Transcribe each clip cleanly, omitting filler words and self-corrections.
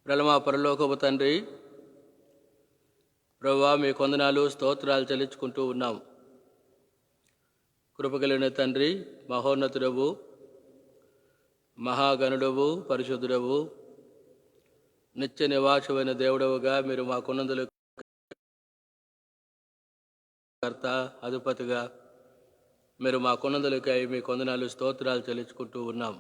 ప్రళమా పరలోకపు తండ్రి, ప్రభువా మీ కొందనాలు స్తోత్రాలు చెల్లించుకుంటూ ఉన్నాం. కృపగలిగిన తండ్రి, మహోన్నతుడవు, మహాగణుడవు, పరిశుద్ధుడవు, నిత్య నివాసమైన దేవుడవుగా మీరు మా కొన్నందుల కర్త, అధిపతిగా మీరు మా కొన్నందులకై మీ కొందనాలు స్తోత్రాలు చెల్లించుకుంటూ ఉన్నాం.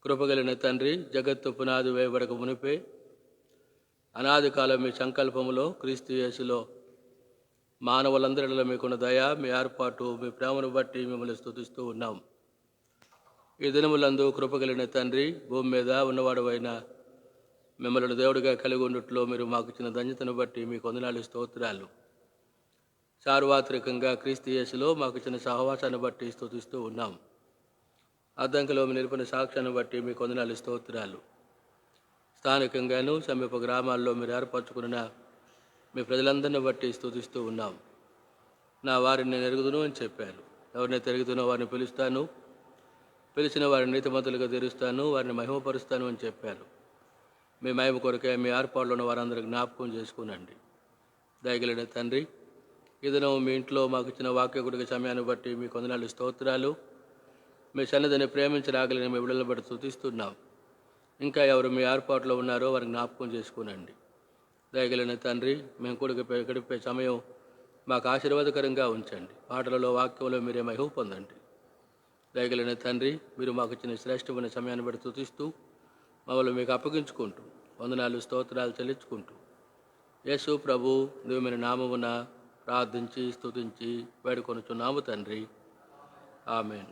కృపగలిగిన తండ్రి, జగత్తు పునాది వేయబడక మునిపే అనాది కాలం మీ సంకల్పములో క్రీస్తు యేసులో మానవులందరిలో మీకున్న దయ, మీ ఏర్పాటు, మీ ప్రేమను బట్టి మిమ్మల్ని స్తుతిస్తూ ఉన్నాం. ఈ దినములందు కృపగలిగిన తండ్రి, భూమి మీద ఉన్నవాడువైన మిమ్మల్ని దేవుడిగా కలిగి ఉన్నట్లో మీరు మాకు ఇచ్చిన ధన్యతను బట్టి మీ కొందనాలు స్తోత్రాలు. సార్వత్రికంగా క్రీస్తు యేసులో మాకు ఇచ్చిన సహవాసాన్ని బట్టి స్తుతిస్తూ ఉన్నాం. అద్దంకిలో మీ నిలిపిన సాక్ష్యాన్ని బట్టి మీ కొందనాలు స్తోత్రాలు. స్థానికంగాను సమీప గ్రామాల్లో మీరు ఏర్పరచుకున్న మీ ప్రజలందరిని బట్టి స్తుతిస్తూ ఉన్నాం. నా వారిని నేను ఎరుగుదును అని చెప్పారు. ఎవరినైతే ఎరుగుతున్నో వారిని పిలుస్తాను, పిలిచిన వారిని నీతిమంతులుగా తీరుస్తాను, వారిని మహిమపరుస్తాను అని చెప్పారు. మీ మహిమ కొరకే మీ ఏర్పాటులో ఉన్న వారందరికీ జ్ఞాపకం చేసుకునండి. దయగలిగిన తండ్రి, ఈ దినం మీ ఇంట్లో మాకు ఇచ్చిన వాక్యకుడికి సమయాన్ని బట్టి మీ కొందనాలు స్తోత్రాలు. మీ సన్నిధిని ప్రేమించి రాగలిగిన మీ బిడ్డలను బట్టి స్తుతిస్తున్నాం. ఇంకా ఎవరు మీ ఏర్పాట్లో ఉన్నారో వారిని జ్ఞాపకం చేసుకునండి. దయగలిగిన తండ్రి, మేము గడిపే సమయం మాకు ఆశీర్వాదకరంగా ఉంచండి. పాటలలో, వాక్యంలో మీరే మహిమ పొందండి. దయగలిగిన తండ్రి, మీరు మాకు ఇచ్చిన శ్రేష్టమైన సమయాన్ని బట్టి స్తుతిస్తూ మమ్మల్ని మీకు అప్పగించుకుంటూ వందనాలు స్తోత్రాలు చెల్లించుకుంటూ యేసు ప్రభు దివ్యమైన నామమున ప్రార్థించి స్తుతించి వేడుకొనుచున్నాము తండ్రి. ఆమేన్.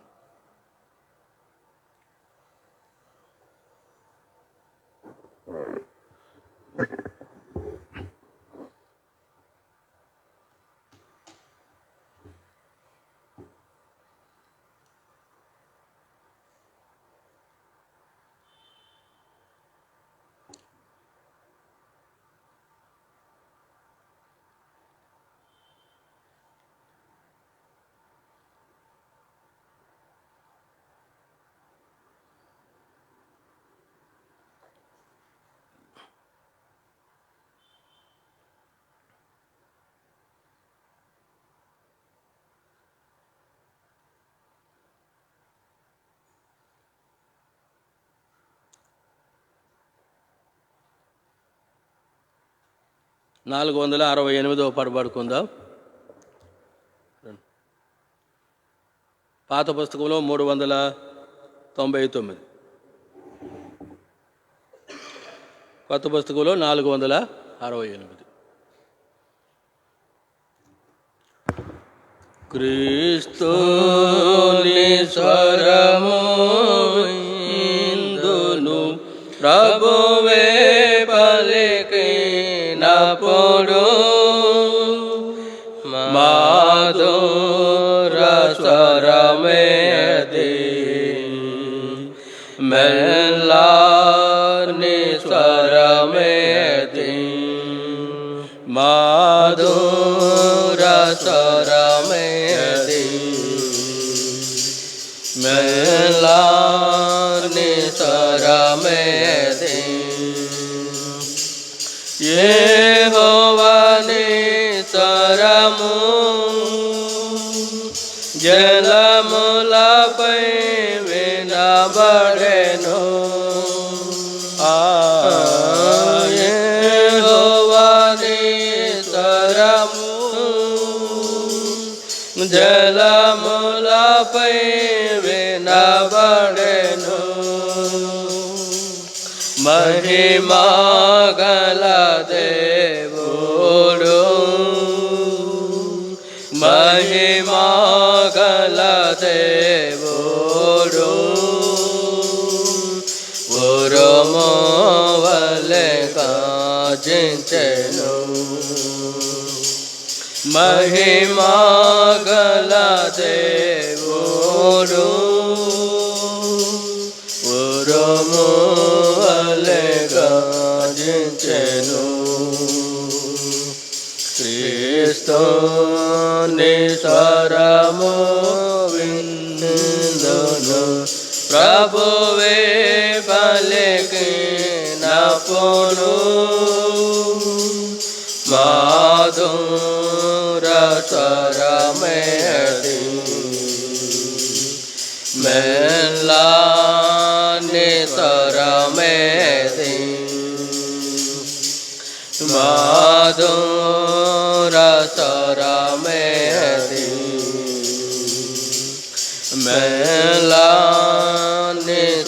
నాలుగు 468వ పాట పాడుకుందాం. పాత పుస్తకంలో 399, కొత్త పుస్తకంలో 468. క్రీస్తుని స్వరము ఇందును ప్రభువే పలికినప్పుడు మాధుర స్వరమేది మెల్లాని స్వరమేది మాధుర స్వరమేది మెల్లాని స్వరమేది యెహోవాని స్వరము జలములపై వినబడెను. యెహోవాని స్వరము జలములపై వినబడెను. మహిమా గల దేవుడు, మహిమా గల దేవుడు ఉరుము వలె గాజించెను. మహిమా గల దేవుడు ఉరుము వలె గాజించెను. క్రీస్తుని స్వరము విందును ప్రభువే పలికిన pono madhura saramedi melani saramedi madhura saramedi melani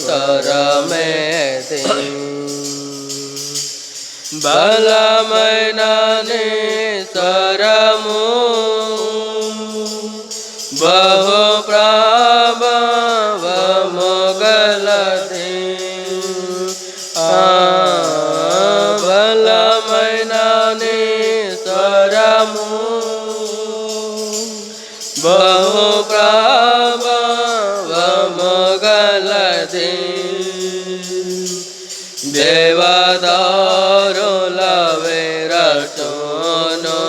saramedi balamainani saramu bahu prabhavamugalati balamainani saramu bahu prabhavamugalati devadaro laverachono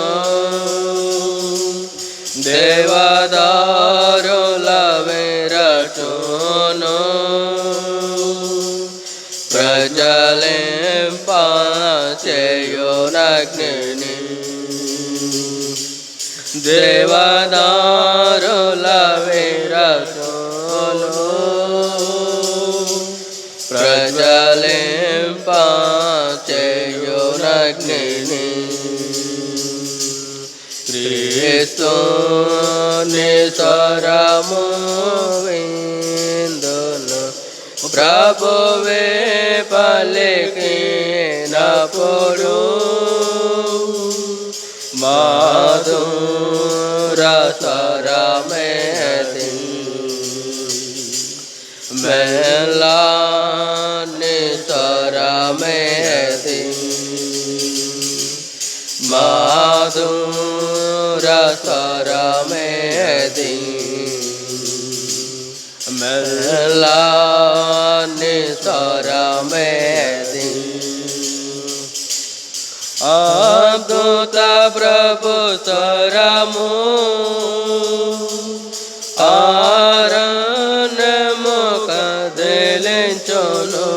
devadaro laverachono prajalem panceyonagni devadaro laverachono prajalem panceyonagni Kristo nisaramu vindana Prabhuve palekina poru madhura saramedi melani saramedi madhura saramedi melani saramedi abduta prabhu saramu arane mukadilinchono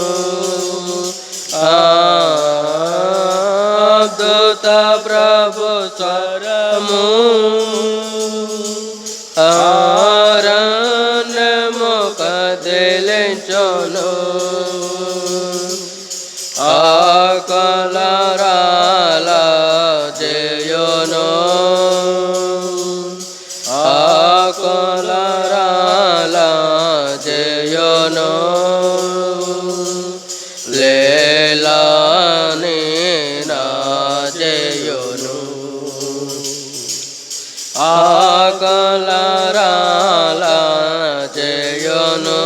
abduta prabhu saramu arane mukadilinchono akalarala jeyono akalarala jeyono lelani na jeyono akalarala jeyono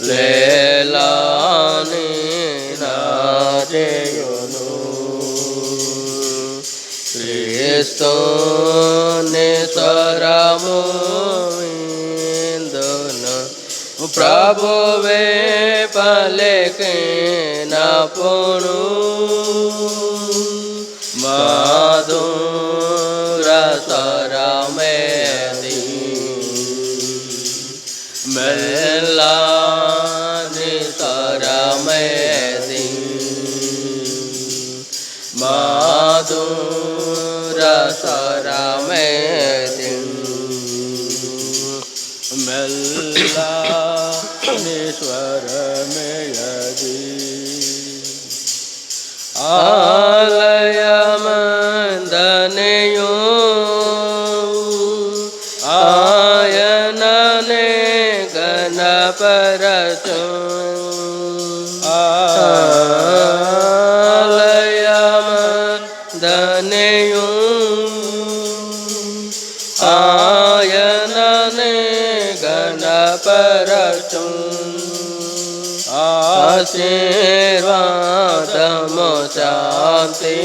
lelani na jeyono Kristo nisaramu vindana Prabhuve palekina poru madhura saramedi melani saramedi madhura saramedi melani swaramedi alayamandanayo ayanane ganaparacho alayamandanayo ayanane ganaparacho आशीर्वादमो शान्ति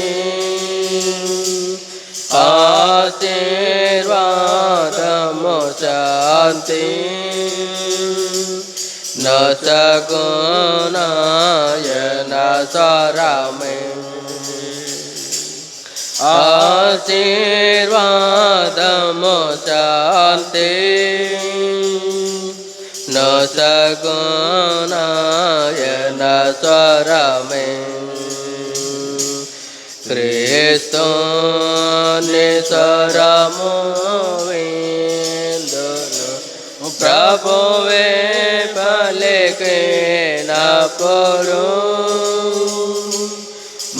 आशीर्वादमो शान्ति न सगुणाय न सरामे आशीर्वादमो शान्ति न सगुणाय न స్వరమే క్రీస్తు స్వరము విందును ప్రభువే పలికినప్పుడు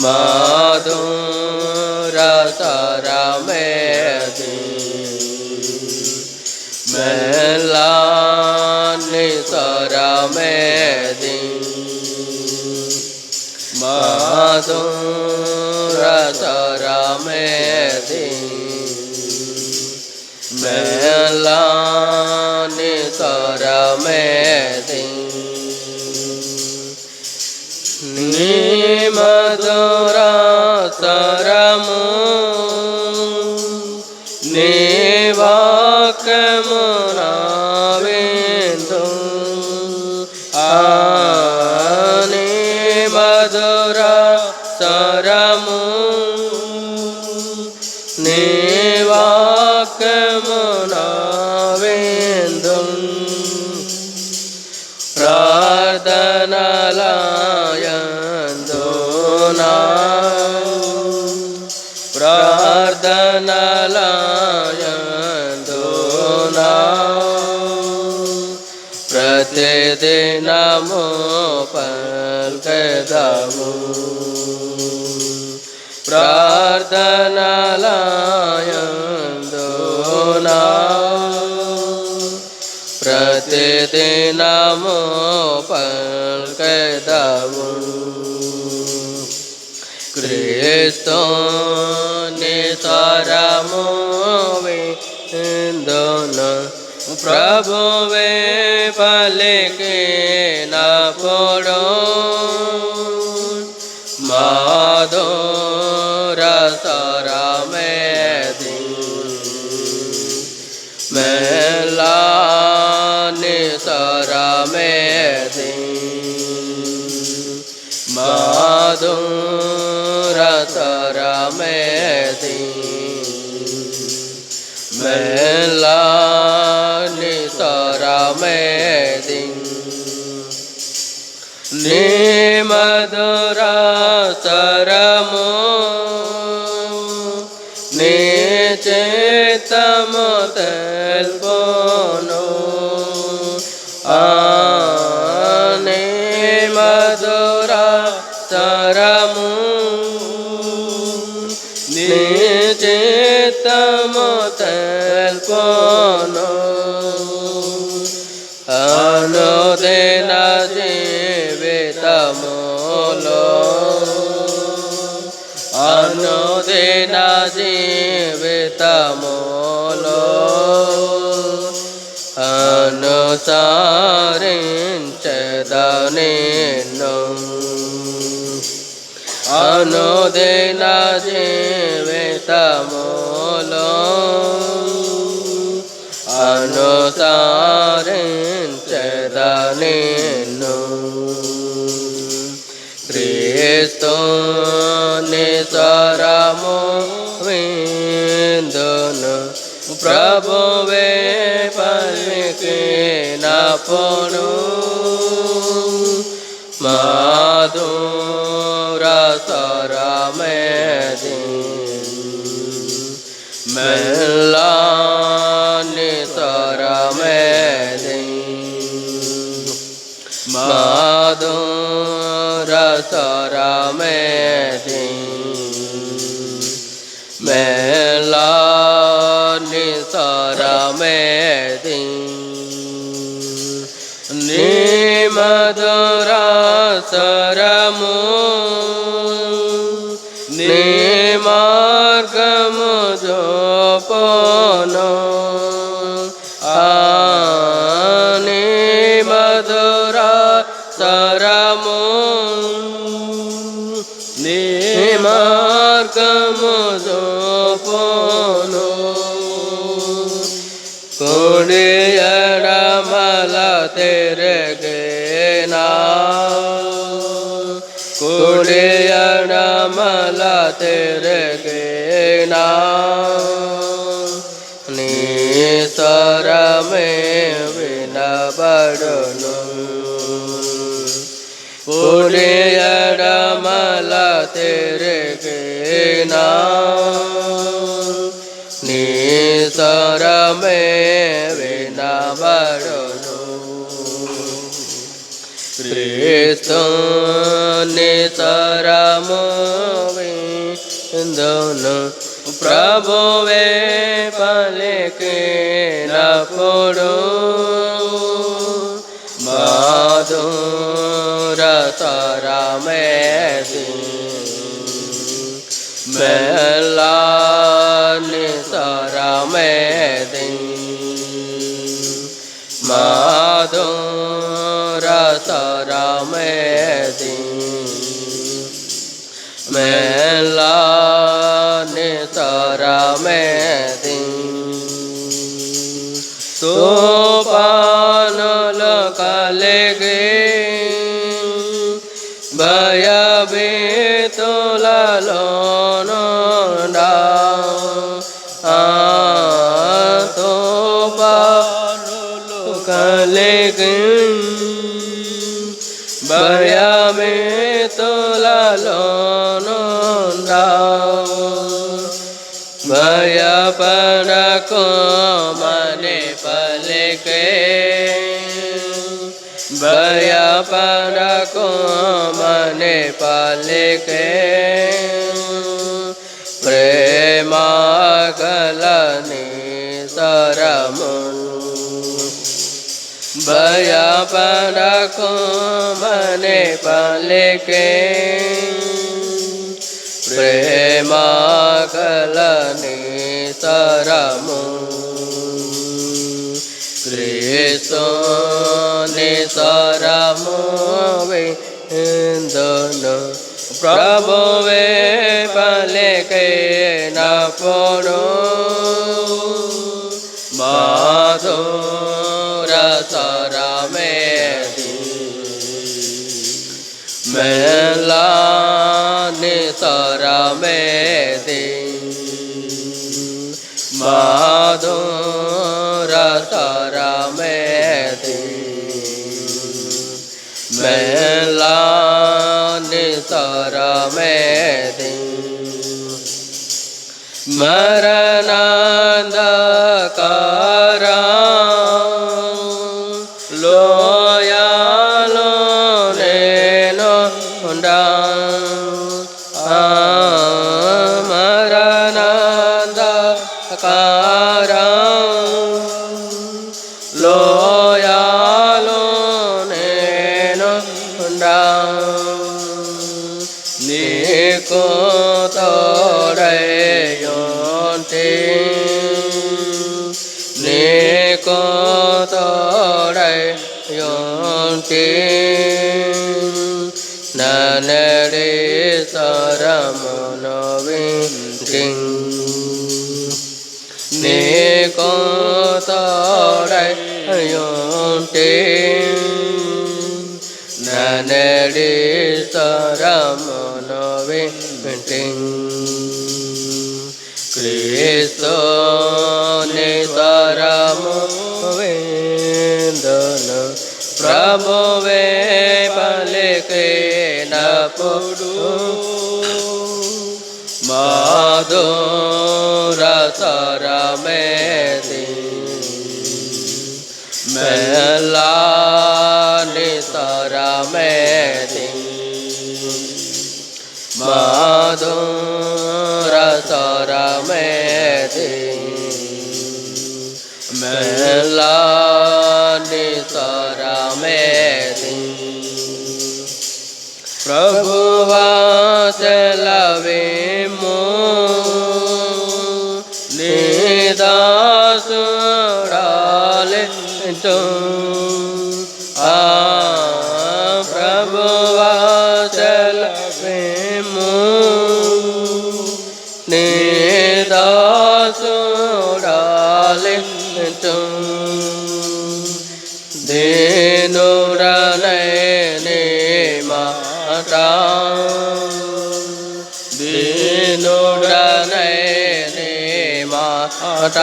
మధుర స్వరమేది మెల్లని స్వరమేది మధుర స్వరమేది మెల్లని స్వరమేది నీ మధుర స్వరము నీ వాక్యము నా విందు నీ మధుర స్వరము నీ వాక్యము నా విందు ప్రార్థనలయందు నా ప్రార్థనలయందు నా ప్రతిదినము పల్కెదము ప్రార్థనలయందు నా ప్రతిదినము పల్కెదము క్రీస్తుని స్వరము విందును ప్రభువే పలికినప్పుడు మధుర స్వరమేది మెల్లని స్వరమేది మధుర స్వరమేది మెల్లని స్వరమేది నీ మధుర స్వరము నీ చిత్తము తెలుపును నీ మధుర స్వరము నీ చిత్తము తెలుపును అనుదిన జీవితములో అనుదిన జీవితములో అనుసరించెదా నిన్ను అనుదిన జీవితములో అనుసరించెదా నిన్ను క్రీస్తుని స్వరము విందును ప్రభువే పలికినప్పుడు మధుర స్వరమేది మెల్లని స్వరమేది మధుర స్వరమేది మెల్లని స్వరమేది నీ మధుర స్వరము నీ మార్గము జోపోను నీ మధుర స్వరము నీ మార్గము జోపోను కుడి ఎడమల తిరిగేనా కుడి ఎడమల తిరిగేనా నీ స్వరమే వినబడును పుణ్యడమల తిరిగినా నీ స్వరమే వినబడును. క్రీస్తుని స్వరము విందును ప్రభువే పలికినప్పుడు మధుర స్వరమేది మెల్లని స్వరమేది మధుర స్వరమేది మెల్లని స్వరమేది తుఫానులు కలిగి భయభీతులలోనుండా తుఫానులు కలిగి భయభీతులలోనుండా భయపడకు మని పలికే భయపడకు మని పలికే ప్రేమ గలని స్వరమును భయపడకు మని పలికే ప్రేమ గలని స్వరము క్రీస్తుని స్వరము విందును ప్రభువే పలికినప్పుడు మధుర స్వరమేది మెల్లని స్వరమేది మధుర స్వరమేది మెల్లని స్వరమేది మరణాంధకార లోయలో నేను మరణాంధకార లోయలో నేను నీకు తోడయుంటి నీకు తోడయుంటి నన్నడి స్వరమును వింటి నీకు తోడయుంటి నన్నడి స్వరమును వింటి క్రీస్తుని స్వరము విందును ప్రభువే పలికినప్పుడు మధుర స్వరమేది మెల్లని స్వరమేది మధుర స్వరమేది మెల్లని స్వరమేది ప్రభువా సెలవిమ్ము నీ దాసురాలించు ప్రభువా సెలవిమ్ము నీ దాసురాలించు దీనుడనై నీ మాట దీనుడనై నీ మాట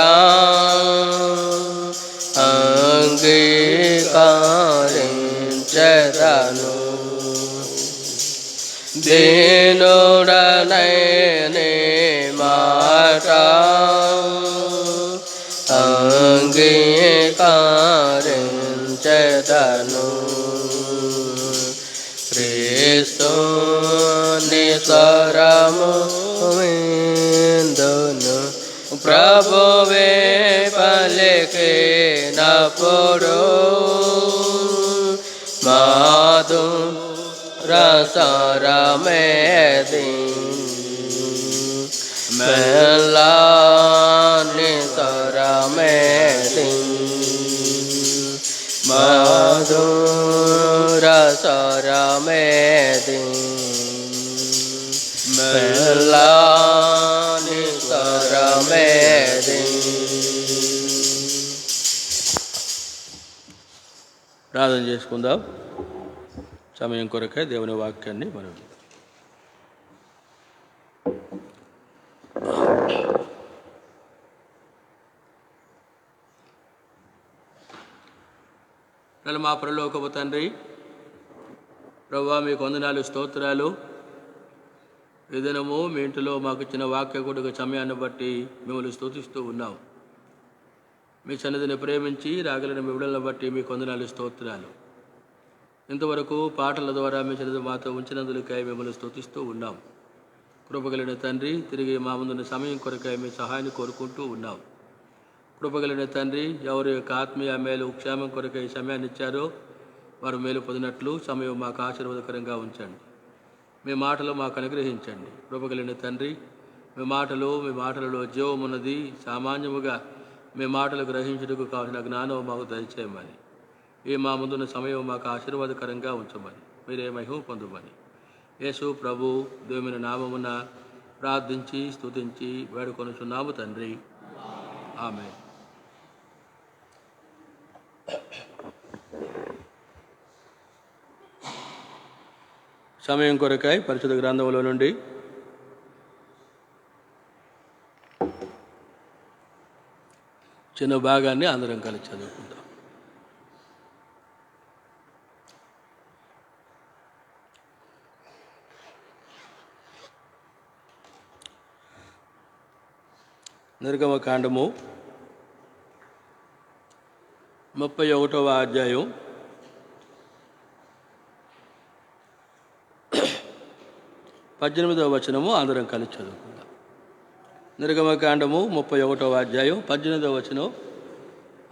అంగీకరించెదను దీనుడనైని మాట అంగీకరించెదను. క్రీస్తుని స్వరము విందును ప్రభువే పలికినప్పుడు మధురస్వరమేది మెల్లని స్వరమేది మధురస్వరమేది మెల్లని స్వరమేది. ప్రార్థన చేసుకుందాం. సమయం కొరకే దేవుని వాక్యాన్ని మనం మా పరలోకపు తండ్రి, ప్రభువా మీకు వందనాలు, స్తోత్రాలు. ఈ దినము మీ ఇంటిలో మాకు ఇచ్చిన వాక్య కొడుకు సమయాన్ని బట్టి మిమ్మల్ని స్తుతిస్తూ ఉన్నాం. మీ సన్నిధిని ప్రేమించి రాగలిగిన మీ విడుదలను బట్టి మీకు వందనాలు, స్తోత్రాలు. ఇంతవరకు పాటల ద్వారా మీ సన్నిధి మాతో ఉంచినందులకై మిమ్మల్ని స్తుతిస్తూ ఉన్నాం. కృపగలిగిన తండ్రి, తిరిగి మా ముందున్న సమయం కొరకై మీ సహాయాన్ని కోరుకుంటూ ఉన్నాం. కృపగలిగిన తండ్రి, ఎవరి యొక్క ఆత్మీయ మేలు క్షేమం కొరకై సమయాన్ని ఇచ్చారో వారు మేలు పొందినట్లు సమయం మాకు ఆశీర్వాదకరంగా ఉంచండి. మీ మాటలు మాకు అనుగ్రహించండి. కృపగలిగిన తండ్రి, మీ మాటలలో జీవం ఉన్నది. సామాన్యముగా మీ మాటలు గ్రహించుటకు కావాల్సిన జ్ఞానం మాకు దయచేయమని, ఈ మా ముందున్న సమయం మాకు ఆశీర్వాదకరంగా ఉంచమని, మీరే మహిమ పొందమని యేసు ప్రభు దేవుని నామమున ప్రార్థించి స్తుతించి వేడుకొనుచున్నాము తండ్రి. ఆమేన్. సమయం కొరకై పరిశుద్ధ గ్రంథంలో నుండి చిన్న భాగాన్ని అందరం కలిసి చదువుకుందాం. నిర్గమకాండము 31వ అధ్యాయం 18వ వచనము అందరం కలిసి చదువుకుందాం. నిర్గమకాండము 31వ అధ్యాయం 18వ వచనం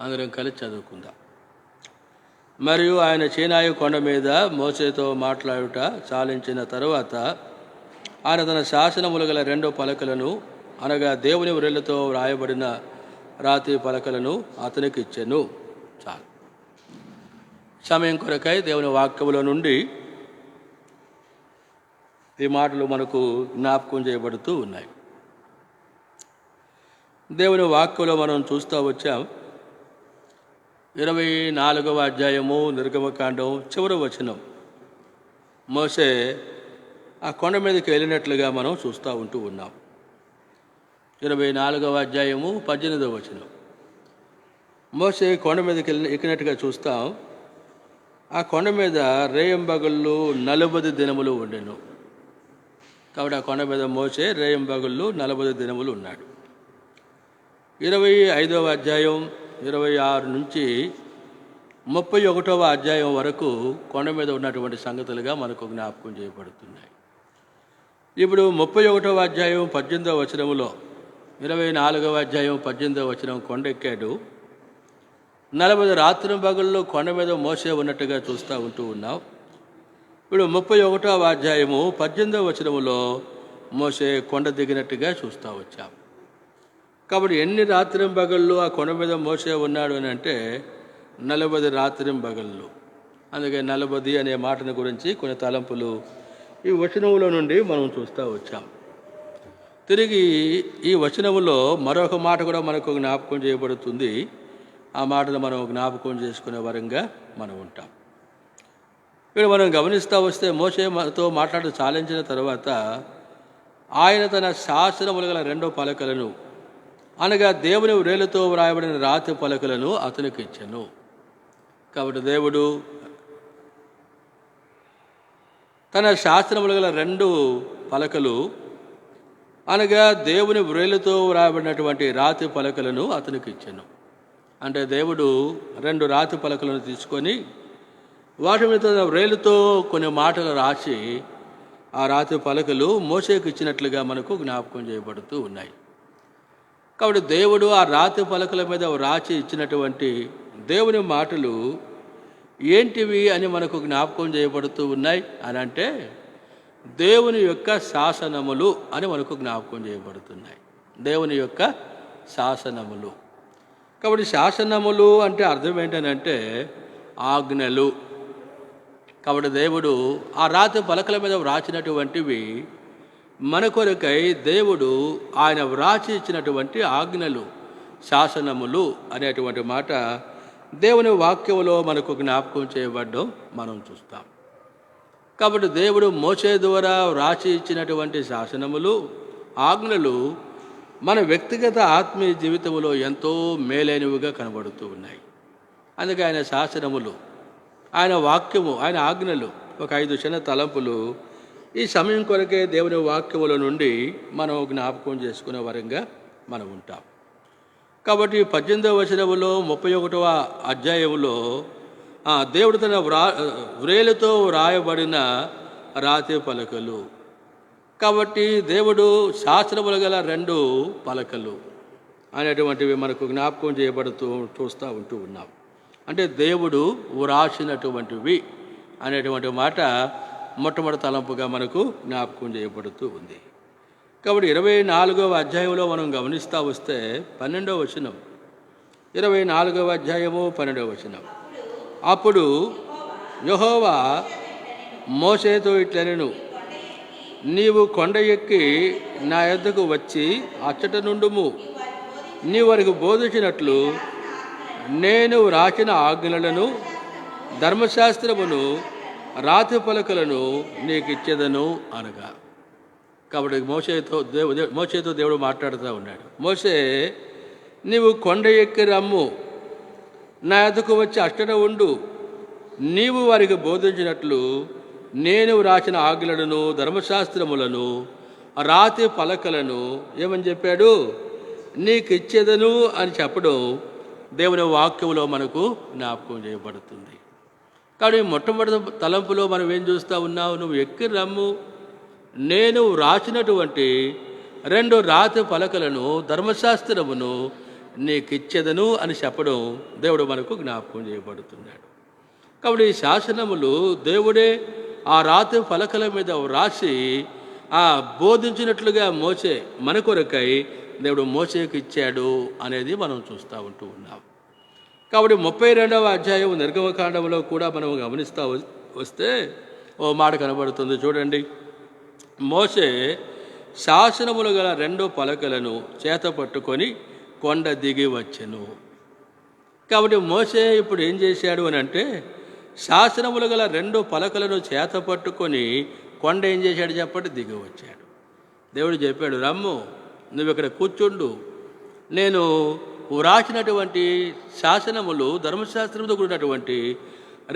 అందరం కలిసి చదువుకుందాం. మరియు ఆయన సీనాయి కొండ మీద మోసేతో మాట్లాడుట చాలించిన తరువాత ఆయన తన శాసనములు గల 2 పలకలను, అనగా దేవుని వ్రేళ్లతో వ్రాయబడిన రాతి పలకలను అతనికి ఇచ్చెను. చాలు. సమయం కొరకై దేవుని వాక్యములో నుండి ఈ మాటలు మనకు జ్ఞాపకం చేయబడుతూ ఉన్నాయి. దేవుని వాక్యంలో మనం చూస్తూ వచ్చాం. 24వ అధ్యాయము నిర్గమకాండం చివరి వచనం, మోసే ఆ కొండ మీదకి వెళ్ళినట్లుగా మనం చూస్తూ ఉంటూ ఉన్నాం. 24వ అధ్యాయము 18వ వచనం, మోసే కొండ మీదకి ఎక్కినట్టుగా చూస్తాం. ఆ కొండ మీద రేయంబగళ్ళు 40 దినములు ఉండెను. కాబట్టి ఆ కొండ మీద మోసే రేయంబగళ్ళు 40 దినములు ఉన్నాడు. 25వ అధ్యాయం 26 నుంచి 31వ అధ్యాయం వరకు కొండ మీద ఉన్నటువంటి సంగతులుగా మనకు జ్ఞాపకం చేయబడుతున్నాయి. ఇప్పుడు 31వ అధ్యాయం 18వ వచనములో 24వ అధ్యాయం 18వ వచనం కొండెక్కాడు. 40 రాత్రింబగళ్ళు కొండ మీద మోసే ఉన్నట్టుగా చూస్తూ ఉంటూ ఉన్నాం. ఇప్పుడు 31వ అధ్యాయము 18వ వచనములో మోసే కొండ దిగినట్టుగా చూస్తూ వచ్చాం. కాబట్టి ఎన్ని రాత్రింబగళ్ళు ఆ కొండ మీద మోసే ఉన్నాడు అని అంటే 40 రాత్రింబగళ్ళు. అందుకే 40 అనే మాటను గురించి కొన్ని తలంపులు ఈ వచనములో నుండి మనం చూస్తూ వచ్చాం. తిరిగి ఈ వచనములో మరొక మాట కూడా మనకు జ్ఞాపకం చేయబడుతుంది. ఆ మాటను మనం జ్ఞాపకం చేసుకునే వరంగా మనం ఉంటాం. ఇక్కడ మనం గమనిస్తూ వస్తే మోషేతో మాట్లాడి చాలించిన తర్వాత ఆయన తన శాసనములు గల 2 పలకలను, అనగా దేవుని వ్రేళ్లతో వ్రాయబడిన రాతి పలకలను అతనికి ఇచ్చెను. కాబట్టి దేవుడు తన శాస్త్రములు గల 2 పలకలు అనగా దేవుని వ్రేలుతో వ్రాయబడినటువంటి రాతి పలకలను అతనికి ఇచ్చాను. అంటే దేవుడు 2 రాతి పలకలను తీసుకొని వాటి మీద వ్రేలుతో కొన్ని మాటలు రాసి ఆ రాతి పలకలు మోషేకు ఇచ్చినట్లుగా మనకు జ్ఞాపకం చేయబడుతూ ఉన్నాయి. కాబట్టి దేవుడు ఆ రాతి పలకల మీద రాసి ఇచ్చినటువంటి దేవుని మాటలు ఏంటివి అని మనకు జ్ఞాపకం చేయబడుతూ ఉన్నాయి అని అంటే దేవుని యొక్క శాసనములు అని మనకు జ్ఞాపకం చేయబడుతున్నాయి. దేవుని యొక్క శాసనములు. కాబట్టి శాసనములు అంటే అర్థం ఏంటనంటే ఆజ్ఞలు. కాబట్టి దేవుడు ఆ రాతి పలకల మీద వ్రాసినటువంటివి మన కొరకై దేవుడు ఆయన వ్రాసి ఇచ్చినటువంటి ఆజ్ఞలు, శాసనములు అనేటువంటి మాట దేవుని వాక్యములో మనకు జ్ఞాపకం చేయబడ్డం మనం చూస్తాం. కాబట్టి దేవుడు మోషే ద్వారా వ్రాసి ఇచ్చినటువంటి శాసనములు, ఆజ్ఞలు మన వ్యక్తిగత ఆత్మీయ జీవితంలో ఎంతో మేలైనవిగా కనబడుతూ ఉన్నాయి. అందుకే ఆయన శాసనములు, ఆయన వాక్యము, ఆయన ఆజ్ఞలు, ఒక 5 చిన్న తలంపులు ఈ సమయం కొరకే దేవుని వాక్యముల నుండి మనం జ్ఞాపకం చేసుకునే వరంగా మనం ఉంటాం. కాబట్టి 18వ వచనములో 31వ అధ్యాయములో దేవుడు తన వ్రేలుతో వ్రాయబడిన రాతి పలకలు. కాబట్టి దేవుడు శాస్త్రములు గల 2 పలకలు అనేటువంటివి మనకు జ్ఞాపకం చేయబడుతూ చూస్తూ ఉన్నాం. అంటే దేవుడు వ్రాసినటువంటివి అనేటువంటి మాట మొట్టమొదటి తలంపుగా మనకు జ్ఞాపకం చేయబడుతూ ఉంది. కాబట్టి 24వ అధ్యాయంలో మనం గమనిస్తూ వస్తే 12వ వచనం, 24వ అధ్యాయము 12వ వచనం. అప్పుడు యెహోవా మోషేతో ఇట్లనెను, నీవు కొండ ఎక్కి నా యొద్దకు వచ్చి అచ్చట నుండుము, నీ వారికి బోధించినట్లు నేను వ్రాసిన ఆజ్ఞలను, ధర్మశాస్త్రమును, రాతి పలకలను నీకు ఇచ్చేదను అనగా. కాబట్టి మోషేతో దేవుడు మాట్లాడుతూ ఉన్నాడు. మోషే, నీవు కొండ ఎక్కి రమ్ము, నా యొద్దకు వచ్చి అచ్చట ఉండు, నీవు వారికి బోధించినట్లు నేను వ్రాసిన ఆజ్ఞలను, ధర్మశాస్త్రములను, రాతి పలకలను ఏమని చెప్పాడు, నీకు ఇచ్చేదను అని చెప్పడం దేవుని వాక్యంలో మనకు జ్ఞాపకం చేయబడుతుంది. కానీ మొట్టమొదటి తలంపులో మనం ఏం చూస్తూ ఉన్నావు, నువ్వు ఎక్కి రమ్ము, నేను వ్రాసినటువంటి 2 రాతి పలకలను, ధర్మశాస్త్రమును నీకు ఇచ్చేదను అని చెప్పడం దేవుడు మనకు జ్ఞాపకం చేయబడుతున్నాడు. కాబట్టి ఈ శాసనములు దేవుడే ఆ రాతి పలకల మీద వ్రాసి బోధించినట్లుగా మోషే మన కొరకై దేవుడు మోషేకి ఇచ్చాడు అనేది మనం చూస్తూ ఉన్నాం. కాబట్టి 32వ అధ్యాయం నిర్గమకాండంలో కూడా మనం గమనిస్తూ వస్తే ఓ మాట కనబడుతుంది చూడండి. మోషే శాసనములు గల 2 పలకలను చేత పట్టుకొని కొండ దిగి వచ్చెను. కాబట్టి మోషే ఇప్పుడు ఏం చేశాడు అని అంటే శాసనములు గల 2 పలకలను చేత పట్టుకొని కొండ ఏం చేశాడు చెప్పండి, దిగి వచ్చాడు. దేవుడు చెప్పాడు, రమ్ము, నువ్వు ఇక్కడ కూర్చుండు, నేను వ్రాసినటువంటి శాసనములు, ధర్మశాస్త్రంతో కూడినటువంటి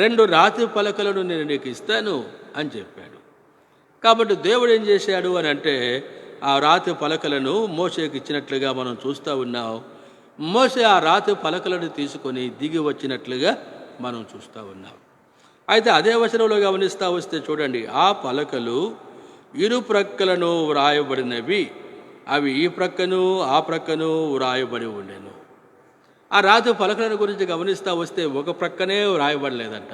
2 రాతి పలకలను నేను నీకు ఇస్తాను అని చెప్పాడు. కాబట్టి దేవుడు ఏం చేశాడు అని అంటే ఆ రాతి పలకలను మోషేకి ఇచ్చినట్లుగా మనం చూస్తూ ఉన్నాం. మోషే ఆ రాతి పలకలను తీసుకొని దిగి వచ్చినట్లుగా మనం చూస్తూ ఉన్నాం. అయితే అదే వచనంలో గమనిస్తూ వస్తే చూడండి, ఆ పలకలు ఇరు ప్రక్కలను వ్రాయబడినవి, అవి ఈ ప్రక్కను ఆ ప్రక్కను వ్రాయబడి ఉండెను. ఆ రాతి పలకలను గురించి గమనిస్తూ వస్తే ఒక ప్రక్కనే వ్రాయబడలేదంట.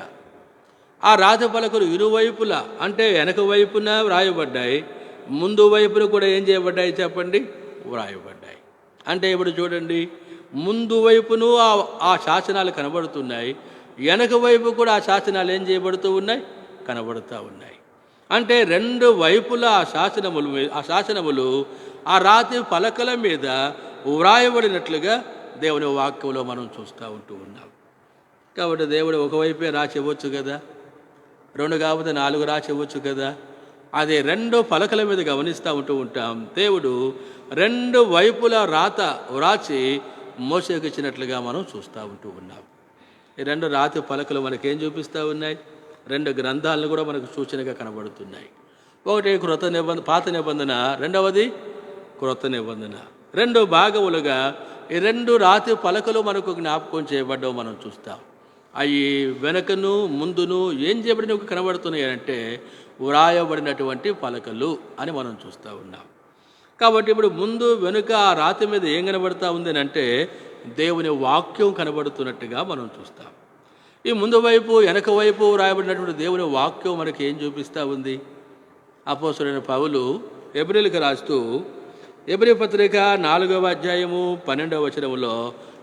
ఆ రాతి పలకలు ఇరువైపులా, అంటే వెనక వైపున వ్రాయబడ్డాయి, ముందు వైపున కూడా ఏం చేయబడ్డాయి చెప్పండి, వ్రాయబడ్డాయి. అంటే ఇప్పుడు చూడండి, ముందు వైపును ఆ శాసనాలు కనబడుతున్నాయి, వెనక వైపు కూడా ఆ శాసనాలు ఏం చేయబడుతూ ఉన్నాయి, కనబడుతూ ఉన్నాయి. అంటే 2 వైపులా ఆ శాసనములు ఆ రాతి పలకల మీద వ్రాయబడినట్లుగా దేవుని వాక్యంలో మనం చూస్తూ ఉన్నాం. కాబట్టి దేవుడు ఒకవైపే రాసి ఇవ్వచ్చు కదా, 2 కాకపోతే 4 రాసి ఇవ్వచ్చు కదా. అదే 2 పలకల మీద గమనిస్తూ ఉంటాం. దేవుడు 2 వైపులా రాత వ్రాసి మోషేకి ఇచ్చినట్లుగా మనం చూస్తూ ఉన్నాం. ఈ 2 రాతి పలకలు మనకేం చూపిస్తూ ఉన్నాయి, 2 గ్రంథాలను కూడా మనకు సూచనగా కనబడుతున్నాయి. ఒకటి పాత నిబంధన, రెండవది క్రొత్త నిబంధన. 2 భాగములుగా ఈ 2 రాతి పలకలు మనకు జ్ఞాపకం చేయబడ్డావు మనం చూస్తాం. అవి వెనకను ముందును ఏం చేయబడినవి కనబడుతున్నాయి అంటే వ్రాయబడినటువంటి పలకలు అని మనం చూస్తూ ఉన్నాం. కాబట్టి ఇప్పుడు ముందు వెనుక ఆ రాతి మీద ఏం కనబడుతూ ఉంది అంటే దేవుని వాక్యం కనబడుతున్నట్టుగా మనం చూస్తాం. ఈ ముందు వైపు వెనక వైపు రాయబడినటువంటి దేవుని వాక్యం మనకి ఏం చూపిస్తూ ఉంది? అపోస్తలుడైన పౌలు హెబ్రీయులకు రాస్తూ హెబ్రీ పత్రిక 4వ అధ్యాయము 12వ వచనములో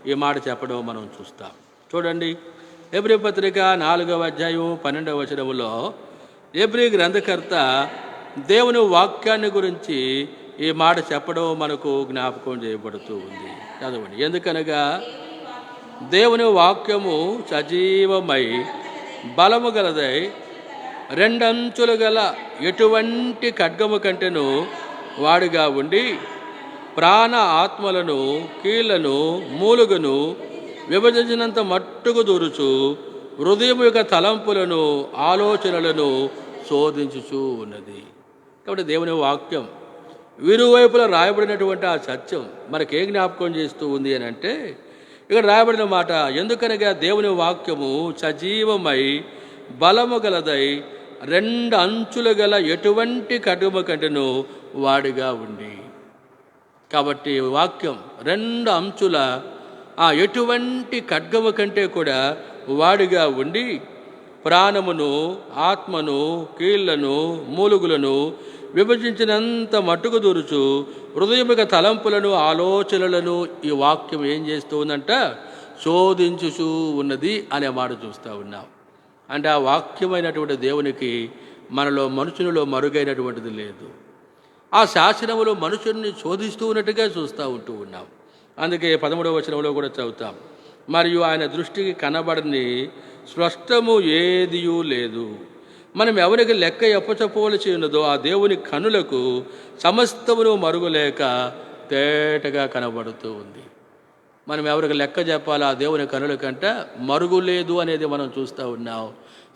ఈ మాట చెప్పడం మనం చూస్తాం. చూడండి, హెబ్రీ పత్రిక 4వ అధ్యాయం 12వ వచనములో హెబ్రీ గ్రంథకర్త దేవుని వాక్యాన్ని గురించి ఈ మాట చెప్పడం మనకు జ్ఞాపకం చేయబడుతూ ఉంది. చదవండి. ఎందుకనగా దేవుని వాక్యము సజీవమై బలము గలదై 2 అంచులు గల ఎటువంటి ఖడ్గము కంటెను వాడిగా ఉండి ప్రాణ ఆత్మలను కీళ్లను మూలుగను విభజించినంత మట్టుకు దూరుచు హృదయం యొక్క తలంపులను ఆలోచనలను శోధించుచూ ఉన్నది. కాబట్టి దేవుని వాక్యం వీరువైపులా రాయబడినటువంటి ఆ సత్యం మనకేం జ్ఞాపకం చేస్తూ ఉంది అని అంటే ఇక్కడ రాయబడిన మాట, ఎందుకనగా దేవుని వాక్యము సజీవమై బలము గలదై 2 అంచులు గల ఎటువంటి ఖడ్గము కంటెను వాడిగా ఉండి. కాబట్టి వాక్యం 2 అంచుల ఆ ఎటువంటి ఖడ్గము కంటే కూడా వాడిగా ఉండి ప్రాణమును ఆత్మను కీళ్లను మూలుగులను విభజించినంత మట్టుకు దూరుచు హృదయముక తలంపులను ఆలోచనలను ఈ వాక్యం ఏం చేస్తూ ఉందంట? శోధించుచూ ఉన్నది అనే మాట చూస్తూ ఉన్నాం. అంటే ఆ వాక్యమైనటువంటి దేవునికి మనలో మనుషులలో మరుగైనటువంటిది లేదు. ఆ శాసనములో మనుషుల్ని శోధిస్తూ ఉన్నట్టుగా ఉంటూ ఉన్నాం. అందుకే 13వ వచనంలో కూడా చదువుతాం, మరియు ఆయన దృష్టికి కనబడని స్పష్టము ఏదియూ లేదు. మనం ఎవరికి లెక్క ఎప్పచెప్పవలసి ఉన్నదో ఆ దేవుని కనులకు సమస్తమును మరుగులేక తేటగా కనబడుతూ ఉంది. మనం ఎవరికి లెక్క చెప్పాలో ఆ దేవుని కనుల కంట మరుగు లేదు అనేది మనం చూస్తూ ఉన్నాం.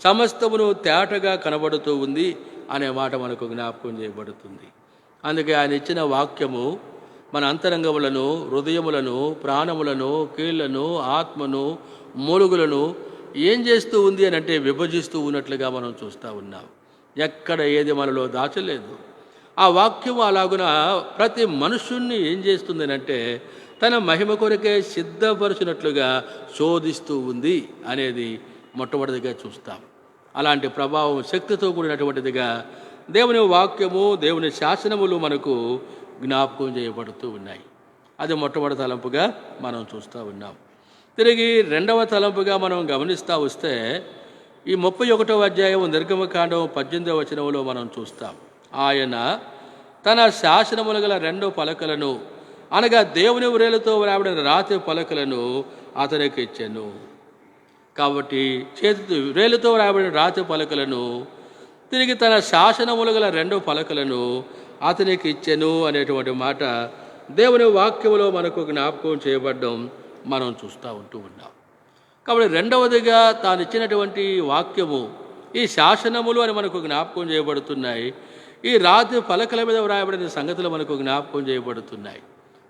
సమస్తమును తేటగా కనబడుతూ ఉంది అనే మాట మనకు జ్ఞాపకం చేయబడుతుంది. అందుకే ఆయన ఇచ్చిన వాక్యము మన అంతరంగములను, హృదయములను, ప్రాణములను, కీళ్లను, ఆత్మను, మూలుగులను ఏం చేస్తూ ఉంది అని అంటే విభజిస్తూ ఉన్నట్లుగా మనం చూస్తూ ఉన్నాం. ఎక్కడ ఏది మనలో దాచలేదు. ఆ వాక్యం అలాగున ప్రతి మనుషుణ్ణి ఏం చేస్తుంది అంటే తన మహిమ కొరకే సిద్ధపరచినట్లుగా శోధిస్తూ ఉంది అనేది మొట్టమొదటిగా చూస్తాం. అలాంటి ప్రభావం శక్తితో కూడినటువంటిదిగా దేవుని వాక్యము, దేవుని శాసనములు మనకు జ్ఞాపకం చేయబడుతూ ఉన్నాయి. అది మొట్టమొదటి తలంపుగా మనం చూస్తూ ఉన్నాం. తిరిగి 2వ తలంపుగా మనం గమనిస్తూ వస్తే ఈ 31వ అధ్యాయం నిర్గమకాండం 18వ వచనంలో మనం చూస్తాం. ఆయన తన శాసనములు గల 2 పలకలను అనగా దేవుని వ్రేలుతో వ్రాయబడిన రాతి పలకలను అతనికి ఇచ్చాను. కాబట్టి చేతి వ్రేలుతో వ్రాయబడిన రాతి పలకలను తిరిగి తన శాసనములు గల 2 పలకలను అతనికి ఇచ్చాను అనేటువంటి మాట దేవుని వాక్యములో మనకు జ్ఞాపకం చేయబడ్డం మనం చూస్తూ ఉన్నాం. కాబట్టి 2వదిగా తాను ఇచ్చినటువంటి వాక్యము ఈ శాసనములు అని మనకు జ్ఞాపకం చేయబడుతున్నాయి. ఈ రాతి పలకల మీద వ్రాయబడిన సంగతులు మనకు జ్ఞాపకం చేయబడుతున్నాయి.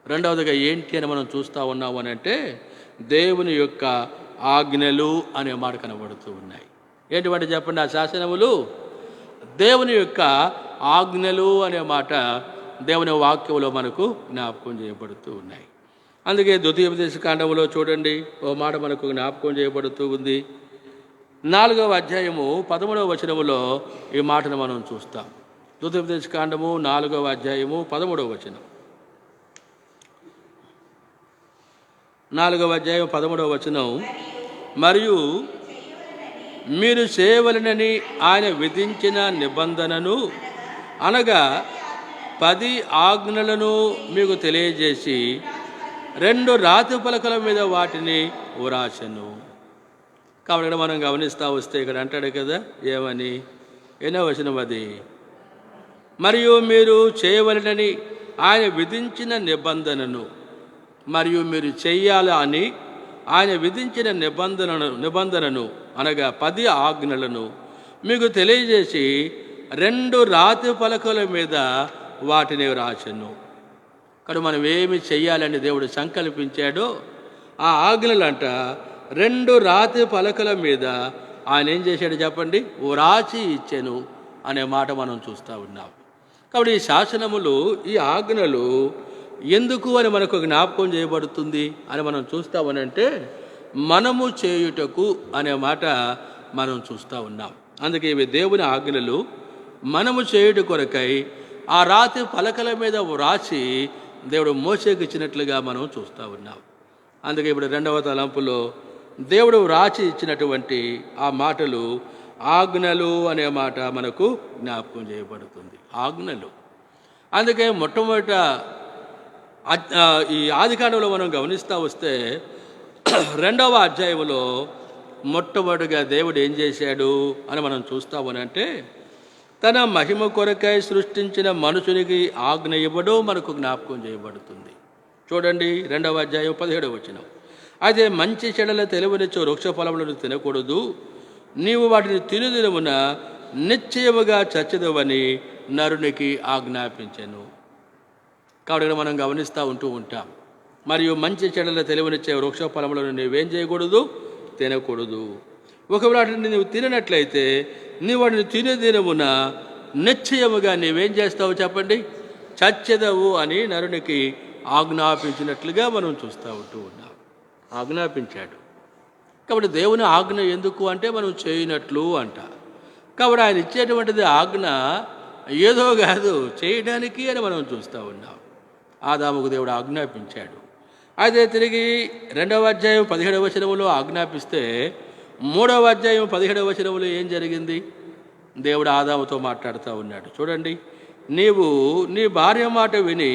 2వదిగా ఏంటి అని మనం చూస్తూ ఉన్నాము అని అంటే దేవుని యొక్క ఆజ్ఞలు అనే మాట కనబడుతూ ఉన్నాయి. ఏంటి చెప్పండి? ఆ శాసనములు దేవుని యొక్క ఆజ్ఞలు అనే మాట దేవుని వాక్యంలో మనకు జ్ఞాపకం చేయబడుతూ ఉన్నాయి. అందుకే ద్వితీయోపదేశకాండంలో చూడండి, ఓ మాట మనకు జ్ఞాపకం చేయబడుతూ ఉంది. 4వ అధ్యాయము 13వ వచనములో ఈ మాటను మనం చూస్తాం. ద్వితీయోపదేశకాండము 4వ అధ్యాయము 13వ వచనం. 4వ అధ్యాయం 13వ వచనం, మరియు మీరు చేయవలెనని ఆయన విధించిన నిబంధనను అనగా 10 ఆజ్ఞలను మీకు తెలియజేసి 2 రాతి పలకల మీద వాటిని వ్రాసెను. కాబట్టి ఇక్కడ మనం గమనిస్తూ వస్తే ఇక్కడ అంటాడు కదా, ఏమని? ఎన్నో వచనం అది, మరియు మీరు చేయవలెనని ఆయన విధించిన నిబంధనను, మరియు మీరు చెయ్యాలి అని ఆయన విధించిన నిబంధనను అనగా 10 ఆజ్ఞలను మీకు తెలియజేసి 2 రాతి పలకల మీద వాటిని రాసెను. కానీ మనం ఏమి చెయ్యాలని దేవుడు సంకల్పించాడో ఆ ఆజ్ఞలంట 2 రాతి పలకల మీద ఆయన ఏం చేశాడు చెప్పండి, రాసి ఇచ్చెను అనే మాట మనం చూస్తూ ఉన్నాం. కాబట్టి ఈ శాసనములు, ఈ ఆజ్ఞలు ఎందుకు అని మనకు జ్ఞాపకం చేయబడుతుంది అని మనం చూస్తామనంటే మనము చేయుటకు అనే మాట మనం చూస్తూ ఉన్నాం. అందుకే ఇవి దేవుని ఆజ్ఞలు మనము చేయుట కొరకై ఆ రాతి పలకల మీద రాసి దేవుడు మోషేకి ఇచ్చినట్లుగా మనం చూస్తూ ఉన్నాం. అందుకే ఇప్పుడు 2వ తలంపులో దేవుడు రాసి ఇచ్చినటువంటి ఆ మాటలు ఆజ్ఞలు అనే మాట మనకు జ్ఞాపకం చేయబడుతుంది. ఆజ్ఞలు. అందుకే మొట్టమొదట ఈ ఆదికాండంలో మనం గమనిస్తూ వస్తే 2వ అధ్యాయంలో మొట్టమొదటిగా దేవుడు ఏం చేశాడు అని మనం చూస్తామనంటే తన మహిమ కొరకై సృష్టించిన మనుషునికి ఆజ్ఞ ఇవ్వడం మనకు జ్ఞాపకం చేయబడుతుంది. చూడండి 2వ అధ్యాయం 17వ వచనం. అయితే మంచి చెడుల తెలివనిచ్చే వృక్ష ఫలములను తినకూడదు, నీవు వాటిని తినుదినమున నిశ్చయముగా చచ్చదవని నరునికి ఆజ్ఞాపించెను. కాబట్టి మనం గమనిస్తూ ఉంటాం. మరియు మంచి చెడుల తెలివనిచ్చే వృక్ష ఫలములను నీవేం చేయకూడదు, తినకూడదు. ఒకవేళ వాటిని నువ్వు తినట్లయితే నీ వాటిని తినేదినమున నిశ్చయముగా నీవేం చేస్తావు చెప్పండి, చచ్చెదవు అని నరునికి ఆజ్ఞాపించినట్లుగా మనం చూస్తూ ఉన్నాం. ఆజ్ఞాపించాడు. కాబట్టి దేవుని ఆజ్ఞ ఎందుకు అంటే మనం చేయనట్లు అంట. కాబట్టి ఆయన ఇచ్చేటువంటిది ఆజ్ఞ ఏదో కాదు, చేయడానికి అని మనం చూస్తూ ఉన్నాం. ఆదాముకు దేవుడు ఆజ్ఞాపించాడు. అయితే తిరిగి 2వ అధ్యాయం 17వ వచనములో ఆజ్ఞాపిస్తే 3వ అధ్యాయం 17వ వచనములో ఏం జరిగింది? దేవుడు ఆదాముతో మాట్లాడుతూ ఉన్నాడు. చూడండి, నీవు నీ భార్య మాట విని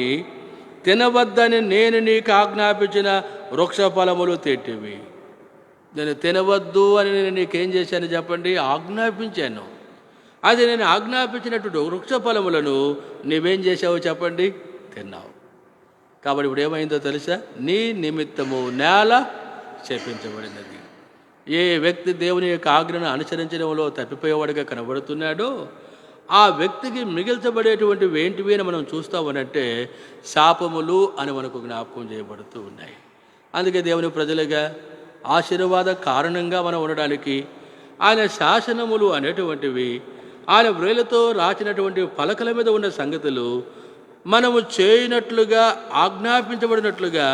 తినవద్దని నేను నీకు ఆజ్ఞాపించిన వృక్ష ఫలములు తింటివి. నేను తినవద్దు అని నేను నీకేం చేశాను చెప్పండి, ఆజ్ఞాపించాను. అది నేను ఆజ్ఞాపించినట్టు వృక్ష ఫలములను నీవేం చేసావో చెప్పండి, తిన్నావు. కాబట్టి ఇప్పుడు ఏమైందో తెలుసా, నీ నిమిత్తము నేల శపించబడినది. ఏ వ్యక్తి దేవుని యొక్క ఆజ్ఞను అనుసరించడంలో తప్పిపోయేవాడిగా కనబడుతున్నాడో ఆ వ్యక్తికి మిగిల్చబడేటువంటి ఏంటివి అని మనం చూస్తామనంటే శాపములు అని మనకు జ్ఞాపకం చేయబడుతూ ఉన్నాయి. అందుకే దేవుని ప్రజలుగా ఆశీర్వాద కారణంగా మనం ఉండడానికి ఆయన శాసనములు అనేటువంటివి, ఆయన వ్రేలతో రాసినటువంటి పలకల మీద ఉన్న సంగతులు మనము చేయనట్లుగా ఆజ్ఞాపించబడినట్లుగా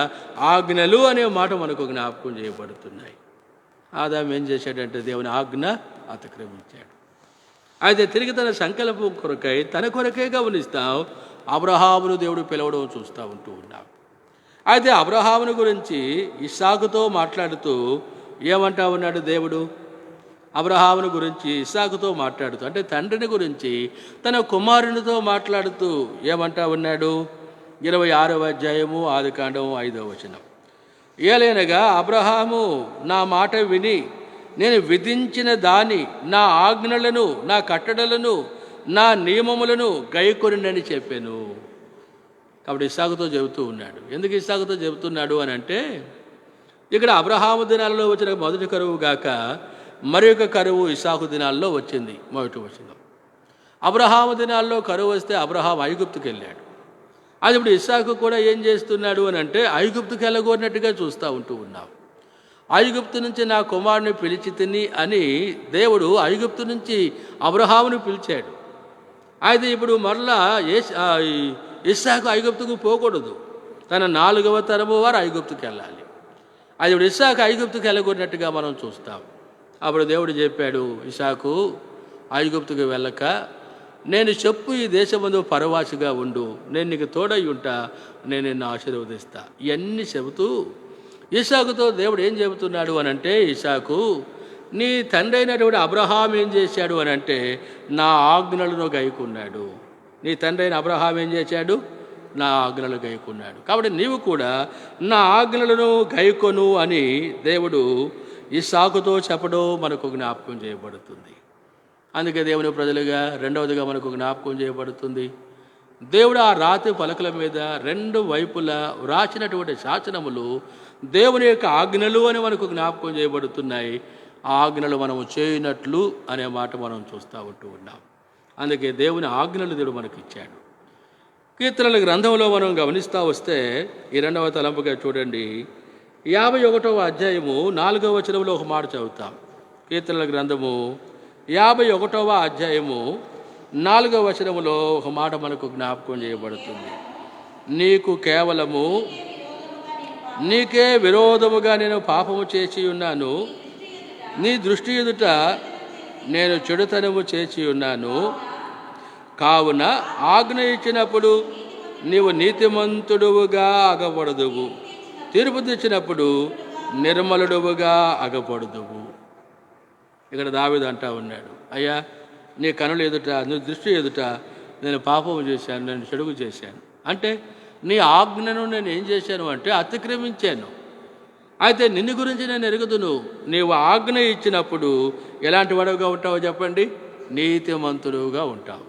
ఆజ్ఞలు అనే మాట మనకు జ్ఞాపకం చేయబడుతున్నాయి. ఆదాము ఏం చేశాడంటే దేవుని ఆజ్ఞ అతిక్రమించాడు. అయితే తిరిగి తన సంకల్పం కొరకై తన కొరకే గమనిస్తాం అబ్రహామును దేవుడు పిలవడం చూస్తూ ఉన్నాం. అయితే అబ్రహామును గురించి ఇస్సాకుతో మాట్లాడుతూ ఏమంటా ఉన్నాడు దేవుడు? అబ్రహామును గురించి ఇస్సాకుతో మాట్లాడుతూ అంటే తండ్రిని గురించి తన కుమారునితో మాట్లాడుతూ ఏమంటా ఉన్నాడు? 26వ అధ్యాయము ఆదికాండం 5వ వచనం. ఏలైనగా అబ్రహాము నా మాట విని నేను విధించిన దాని, నా ఆజ్ఞలను, నా కట్టడలను, నా నియమములను గైకొనినని చెప్పాను. కాబట్టి ఇస్సాకుతో చెబుతూ ఉన్నాడు. ఎందుకు ఇస్సాకుతో చెబుతున్నాడు అని అంటే ఇక్కడ అబ్రహాము దినాలలో వచ్చిన మొదటి కరువు గాక మరి ఒక కరువు ఇస్సాకు దినాల్లో వచ్చింది. మొదటి వచనం. అబ్రహాము దినాల్లో కరువు వస్తే అబ్రహాం ఐగుప్తుకి వెళ్ళాడు. అది ఇప్పుడు ఇస్సాకు కూడా ఏం చేస్తున్నాడు అని అంటే ఐగుప్తుకి వెళ్ళగోరినట్టుగా చూస్తూ ఉన్నాం. ఐగుప్తు నుంచి నా కుమారుని పిలిచి తిని అని దేవుడు ఐగుప్తు నుంచి అబ్రహామును పిలిచాడు. అయితే ఇప్పుడు మరలా ఇస్సాకు ఐగుప్తుకు పోకూడదు, తన 4వ తరము వారు ఐగుప్తుకి వెళ్ళాలి. అది ఇప్పుడు ఇస్సాకు ఐగుప్తుకి వెళ్ళగొన్నట్టుగా మనం చూస్తాం. అప్పుడు దేవుడు చెప్పాడు, ఇస్సాకు ఐగుప్తుకు వెళ్ళక నేను చెప్పు ఈ దేశమందు పరవాసిగా ఉండు, నేను నీకు తోడై ఉంటా, నేను నిన్ను ఆశీర్వదిస్తా. ఇవన్నీ చెబుతూ ఇస్సాకుతో దేవుడు ఏం చెబుతున్నాడు అని అంటే, ఇస్సాకు నీ తండ్రి అయినటువంటి అబ్రహాం ఏం చేశాడు అని అంటే నా ఆజ్ఞలను గైకున్నాడు. నీ తండ్రి అయిన అబ్రహాం ఏం చేశాడు? నా ఆజ్ఞలు గైకున్నాడు. కాబట్టి నీవు కూడా నా ఆజ్ఞలను గైకొను అని దేవుడు ఇస్సాకుతో చెప్పడం మనకు జ్ఞాపకం చేయబడుతుంది. అందుకే దేవుని ప్రజలుగా రెండవదిగా మనకు జ్ఞాపకం చేయబడుతుంది, దేవుడు ఆ రాతి పలకల మీద 2 వైపులా వ్రాసినటువంటి శాసనములు దేవుని యొక్క ఆజ్ఞలు అని మనకు జ్ఞాపకం చేయబడుతున్నాయి. ఆ ఆజ్ఞలు మనము చేయనట్లు అనే మాట మనం చూస్తూ ఉన్నాం. అందుకే దేవుని ఆజ్ఞలు దేవుడు మనకి ఇచ్చాడు. కీర్తనల గ్రంథంలో మనం గమనిస్తూ వస్తే ఈ 2వ తలంపుగా చూడండి, 51వ అధ్యాయము 4వ వచనంలో ఒక మాట చదువుతాం. కీర్తనల గ్రంథము 51వ అధ్యాయము 4వ వచనములో ఒక మాట మనకు జ్ఞాపకం చేయబడుతుంది. నీకే విరోధముగా నేను పాపము చేసి ఉన్నాను, నీ దృష్టి ఎదుట నేను చెడుతనము చేసి ఉన్నాను. కావున ఆజ్ఞ ఇచ్చినప్పుడు నీవు నీతిమంతుడువుగా అగపడదువు, తీర్పు తెచ్చినప్పుడు నిర్మలుడువుగా అగపడదువు. ఇక్కడ దావీదు అంటా ఉన్నాడు, అయ్యా నీ కనుల ఎదుట, నీ దృష్టి ఎదుట నేను పాపము చేశాను, నేను చెడుగు చేశాను. అంటే నీ ఆజ్ఞను నేను ఏం చేశాను అంటే అతిక్రమించాను. అయితే నిన్ను గురించి నేను ఎరుగుదును. నీవు ఆజ్ఞ ఇచ్చినప్పుడు ఎలాంటి వాడుగా ఉంటావో చెప్పండి? నీతిమంతుడుగా ఉంటావు.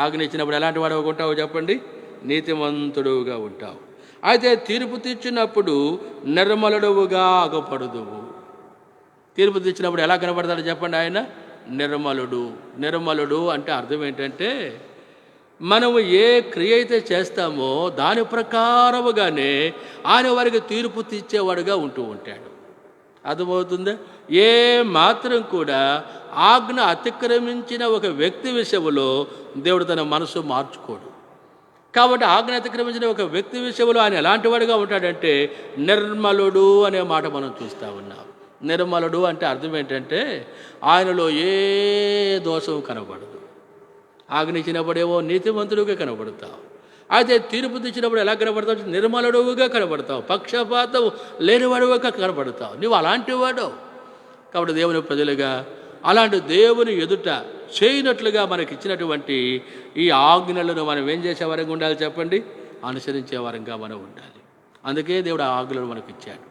ఆజ్ఞ ఇచ్చినప్పుడు ఎలాంటి వాడుగా ఉంటావో చెప్పండి? నీతిమంతుడుగా ఉంటావు. అయితే తీర్పు తీర్చినప్పుడు నిర్మలుడువుగా అగపడుదువు. తీర్పు తీర్చినప్పుడు ఎలా కనబడతాడో చెప్పండి? ఆయన నిర్మలుడు అంటే అర్థం ఏంటంటే, మనము ఏ క్రియ అయితే చేస్తామో దాని ప్రకారముగానే ఆయన వారికి తీర్పు తీర్చేవాడుగా ఉంటూ ఉంటాడు. అర్థమవుతుందా? ఏ మాత్రం కూడా ఆజ్ఞ అతిక్రమించిన ఒక వ్యక్తి విషయంలో దేవుడు తన మనసు మార్చుకోడు. కాబట్టి ఆజ్ఞ అతిక్రమించిన ఒక వ్యక్తి విషయంలో ఆయన ఎలాంటి వాడుగా ఉంటాడంటే నిర్మలుడు అనే మాట మనం చూస్తూ ఉన్నాం. నిర్మలుడు అంటే అర్థం ఏంటంటే ఆయనలో ఏ దోషం కనబడదు. ఆజ్ఞ ఇచ్చినప్పుడేమో నీతిమంతుడుగా కనబడతావు, అయితే తీర్పు తెచ్చినప్పుడు ఎలా కనబడతావు? నిర్మలుడుగా కనబడతావు, పక్షపాతం లేనివాడుగా కనబడతావు. నువ్వు అలాంటి వాడు. కాబట్టి దేవుని ప్రజలుగా అలాంటి దేవుని ఎదుట చేయనట్లుగా మనకి ఇచ్చినటువంటి ఈ ఆజ్ఞలను మనం ఏం చేసే వరంగా ఉండాలి చెప్పండి? అనుసరించే వరంగా మనం ఉండాలి. అందుకే దేవుడు ఆ ఆజ్ఞలను మనకు ఇచ్చాడు.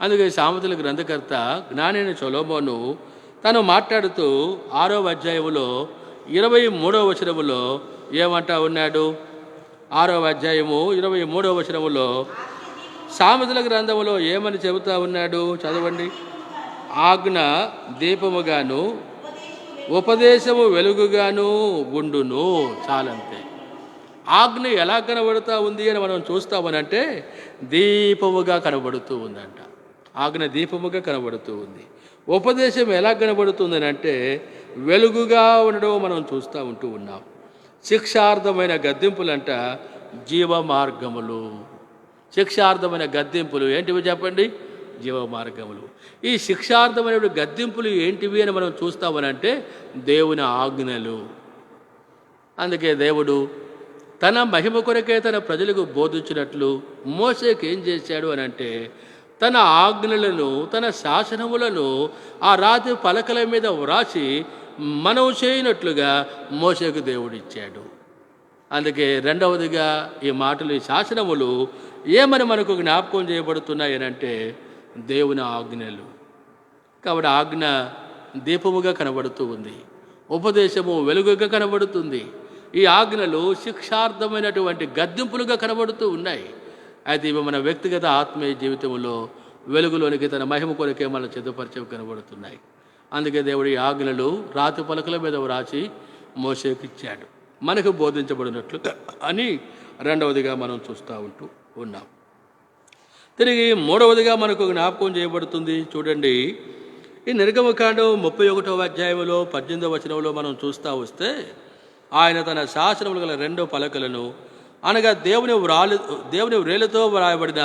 అందుకే సామెతల గ్రంథకర్త జ్ఞానైన సొలొమోను తను మాట్లాడుతూ 6వ అధ్యాయములో 23వ వచనములో ఏమంటా ఉన్నాడు? 6వ అధ్యాయము 23వ వచనములో సామెతల గ్రంథములో ఏమని చెబుతా ఉన్నాడు? చదవండి. ఆజ్ఞ దీపముగాను ఉపదేశము వెలుగుగాను ఉండును. చాలంతే. ఆజ్ఞ ఎలా కనబడుతూ ఉంది అని మనం చూస్తామనంటే దీపముగా కనబడుతూ ఉందంట. ఆజ్ఞ దీపముగా కనబడుతూ ఉంది. ఉపదేశం ఎలా కనబడుతుందని అంటే వెలుగుగా ఉండడం మనం చూస్తూ ఉంటూ ఉన్నాం. శిక్షార్థమైన గద్దింపులంట జీవ మార్గములు. శిక్షార్థమైన గద్దింపులు ఏంటివి చెప్పండి? జీవ మార్గములు. ఈ శిక్షార్థమైన గద్దింపులు ఏంటివి అని మనం చూస్తామనంటే దేవుని ఆజ్ఞలు. అందుకే దేవుడు తన మహిమ కొరకే తన ప్రజలకు బోధించినట్లు మోషేకి ఏం చేశాడు అని అంటే తన ఆజ్ఞలను, తన శాసనములను ఆ రాతి పలకల మీద వ్రాసి మనం చేయనట్లుగా మోషేకు దేవుడు ఇచ్చాడు. అందుకే రెండవదిగా ఈ మాటలు, ఈ శాసనములు ఏమని మనకు జ్ఞాపకం చేయబడుతున్నాయి అంటే దేవుని ఆజ్ఞలు. కాబట్టి ఆజ్ఞ దీపముగా కనబడుతూ ఉంది, ఉపదేశము వెలుగుగా కనబడుతుంది. ఈ ఆజ్ఞలు శిక్షార్థమైనటువంటి గద్దింపులుగా కనబడుతూ ఉన్నాయి. అయితే ఇవి మన వ్యక్తిగత ఆత్మీయ జీవితంలో వెలుగులోనికి తన మహిమ కొరకే మన సిద్ధపరిచేవి కనబడుతున్నాయి. అందుకే దేవుడి ఆజ్ఞలు రాతి పలకల మీద వ్రాసి మోషేకి ఇచ్చాడు, మనకు బోధించబడినట్లు అని రెండవదిగా మనం చూస్తూ ఉంటూ ఉన్నాం. తిరిగి మూడవదిగా మనకు జ్ఞాపకం చేయబడుతుంది. చూడండి, ఈ నిర్గమకాండం 31వ అధ్యాయంలో 18వ వచనంలో మనం చూస్తూ వస్తే ఆయన తన శాసనములు గల 2 పలకలను అనగా దేవుని వ్రేలుతో వ్రాయబడిన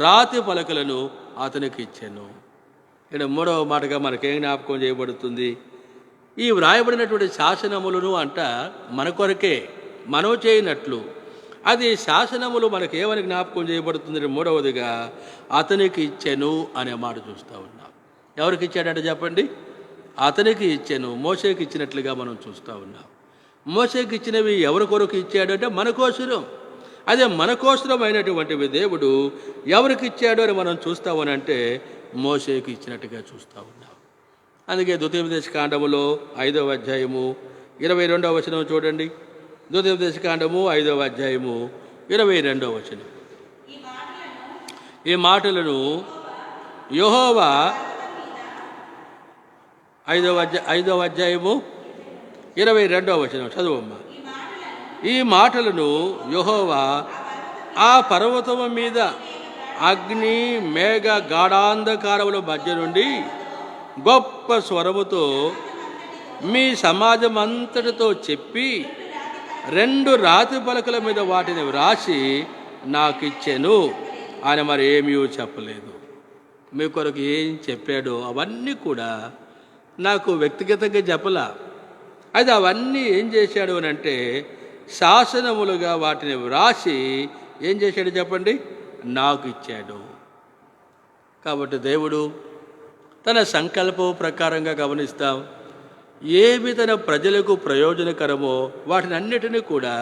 రాతి పలకలను అతనికి ఇచ్చాను. ఇక్కడ 3వ మాటగా మనకేం జ్ఞాపకం చేయబడుతుంది? ఈ వ్రాయబడినటువంటి శాసనములను అంట మన కొరకే, మనం చేయనట్లు. అది శాసనములు మనకేమని జ్ఞాపకం చేయబడుతుంది? 3వదిగా అతనికి ఇచ్చాను అనే మాట చూస్తూ ఉన్నాం. ఎవరికి ఇచ్చాడంటే చెప్పండి? అతనికి ఇచ్చాను, మోషేకి ఇచ్చినట్లుగా మనం చూస్తూ ఉన్నాం. మోషేకి ఇచ్చినవి ఎవరి కొరకు ఇచ్చాడు అంటే మన కోసరం. అదే మన కోసరం అయినటువంటివి దేవుడు ఎవరికి ఇచ్చాడు అని మనం చూస్తామనంటే మోషేకి ఇచ్చినట్టుగా చూస్తూ ఉన్నాం. అందుకే ద్వితీయోపదేశకాండములో 5వ అధ్యాయము 22వ వచనం చూడండి. ద్వితీయోపదేశకాండము 5వ అధ్యాయము 22వ వచనం. ఈ మాటలను యెహోవా ఐదవ అధ్యాయము 22వ వచనం చదువమ్మా. ఈ మాటలను యెహోవా ఆ పర్వతము మీద అగ్ని మేఘ గాఢాంధకారముల మధ్య నుండి గొప్ప స్వరముతో మీ సమాజం అంతటితో చెప్పి 2 రాతి పలకల మీద వాటిని వ్రాసి నాకిచ్చెను. ఆయన మరి ఏమీ చెప్పలేదు. మీ కొరకు ఏం చెప్పాడో అవన్నీ కూడా నాకు వ్యక్తిగతంగా చెప్పలా. అయితే అవన్నీ ఏం చేశాడు అని అంటే శాసనములుగా వాటిని వ్రాసి ఏం చేశాడు చెప్పండి, నాకు ఇచ్చాడు. కాబట్టి దేవుడు తన సంకల్పం ప్రకారంగా గమనిస్తాం, ఏవి తన ప్రజలకు ప్రయోజనకరమో వాటిని అన్నిటినీ కూడా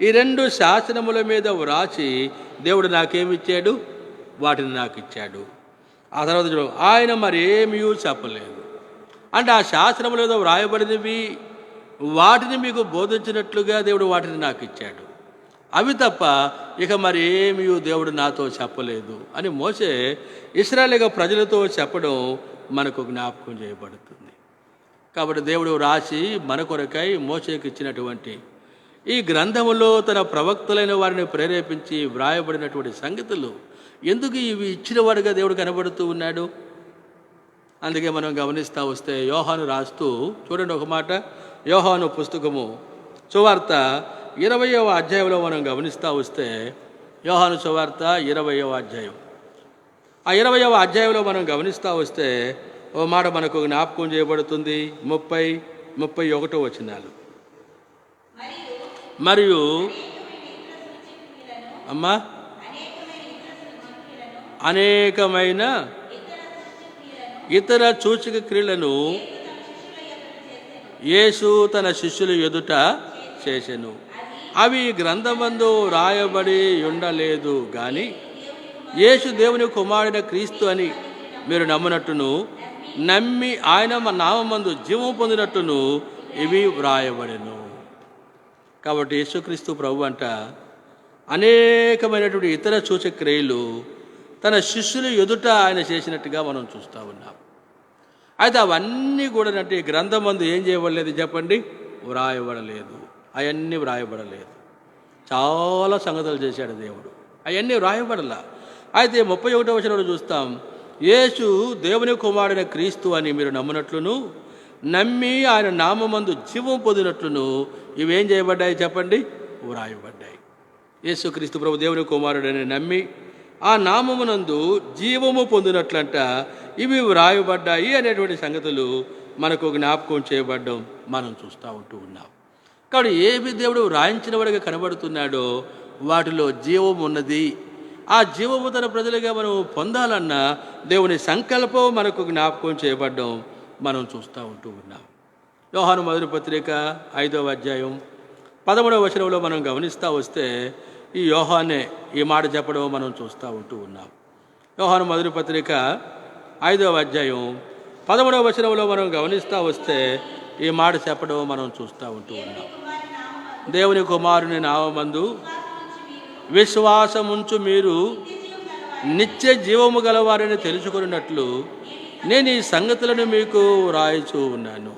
ఈ 2 శాసనముల మీద వ్రాసి దేవుడు నాకేమిచ్చాడు, వాటిని నాకు ఇచ్చాడు. ఆ తర్వాత ఆయన మరి ఏమీ చెప్పలేదు. అంటే ఆ శాస్త్రములు ఏదో వ్రాయబడినవి వాటిని మీకు బోధించినట్లుగా దేవుడు వాటిని నాకు ఇచ్చాడు, అవి తప్ప ఇక మరి ఏమీ దేవుడు నాతో చెప్పలేదు అని మోసే ఇశ్రాయేలు ప్రజలతో చెప్పడం మనకు జ్ఞాపకం చేయబడుతుంది. కాబట్టి దేవుడు రాసి మన కొరకై మోసేకి ఇచ్చినటువంటి ఈ గ్రంథములో తన ప్రవక్తలైన వారిని ప్రేరేపించి వ్రాయబడినటువంటి సంగతులు ఎందుకు ఇవి ఇచ్చినవాడుగా దేవుడు కనబడుతూ ఉన్నాడు? అందుకే మనం గమనిస్తూ వస్తే యోహాను రాస్తూ చూడండి ఒక మాట, యోహాను పుస్తకము సువార్త 20వ అధ్యాయంలో మనం గమనిస్తూ వస్తే యోహాను సువార్త 20వ అధ్యాయం, ఆ 20వ అధ్యాయంలో మనం గమనిస్తూ వస్తే ఓ మాట మనకు జ్ఞాపకం చేయబడుతుంది. 30-31 వచనాలు. మరియు అమ్మా అనేకమైన ఇతర సూచక క్రియలను యేసు తన శిష్యుల ఎదుట చేసెను. అవి గ్రంథమందు రాయబడి ఉండలేదు కానీ యేసు దేవుని కుమారుడైన క్రీస్తు అని మీరు నమ్మునట్టును, నమ్మి ఆయన నామమందు జీవం పొందినట్టును ఇవి వ్రాయబడెను. కాబట్టి యేసుక్రీస్తు ప్రభు అంట అనేకమైనటువంటి ఇతర సూచక క్రియలు తన శిష్యులు ఎదుట ఆయన చేసినట్టుగా మనం చూస్తూ ఉన్నాం. అయితే అవన్నీ కూడా అంటే గ్రంథమందు ఏం చేయబడలేదు చెప్పండి, వ్రాయబడలేదు. అవన్నీ వ్రాయబడలేదు. చాలా సంగతులు చేశాడు దేవుడు, అవన్నీ వ్రాయబడలా. అయితే 31వ వచనంలో చూస్తాం, యేసు దేవుని కుమారుడైన క్రీస్తు అని మీరు నమ్మునట్లును, నమ్మి ఆయన నామమందు జీవం పొందినట్లును ఇవేం చేయబడ్డాయి చెప్పండి, వ్రాయబడ్డాయి. యేసుక్రీస్తు ప్రభు దేవుని కుమారుడని నమ్మి ఆ నామమునందు జీవము పొందినట్లంట ఇవి వ్రాయబడ్డాయి అనేటువంటి సంగతులు మనకు జ్ఞాపకం చేయబడ్డం మనం చూస్తూ ఉంటూ ఉన్నాం. కాబట్టి ఏవి దేవుడు వ్రాయించిన వాడిగా కనబడుతున్నాడో వాటిలో జీవం ఉన్నది. ఆ జీవము తన ప్రజలుగా మనం పొందాలన్న దేవుని సంకల్పం మనకు జ్ఞాపకం చేయబడ్డం మనం చూస్తూ ఉంటూ ఉన్నాం. యోహాను మొదటి పత్రిక 5వ అధ్యాయం 13వ వచనంలో మనం గమనిస్తూ వస్తే ఈ యోహానే ఈ మాట చెప్పడం మనం చూస్తూ ఉంటూ ఉన్నాం. యోహాను మొదటి పత్రిక 5వ అధ్యాయం 13వ వచనంలో మనం గమనిస్తూ వస్తే ఈ మాట చెప్పడం మనం చూస్తూ ఉంటూ ఉన్నాం. దేవుని కుమారుని నామమందు విశ్వాసముంచు మీరు నిత్య జీవము గలవారని తెలుసుకున్నట్లు నేను ఈ సంగతులను మీకు వ్రాయిచూ ఉన్నాను.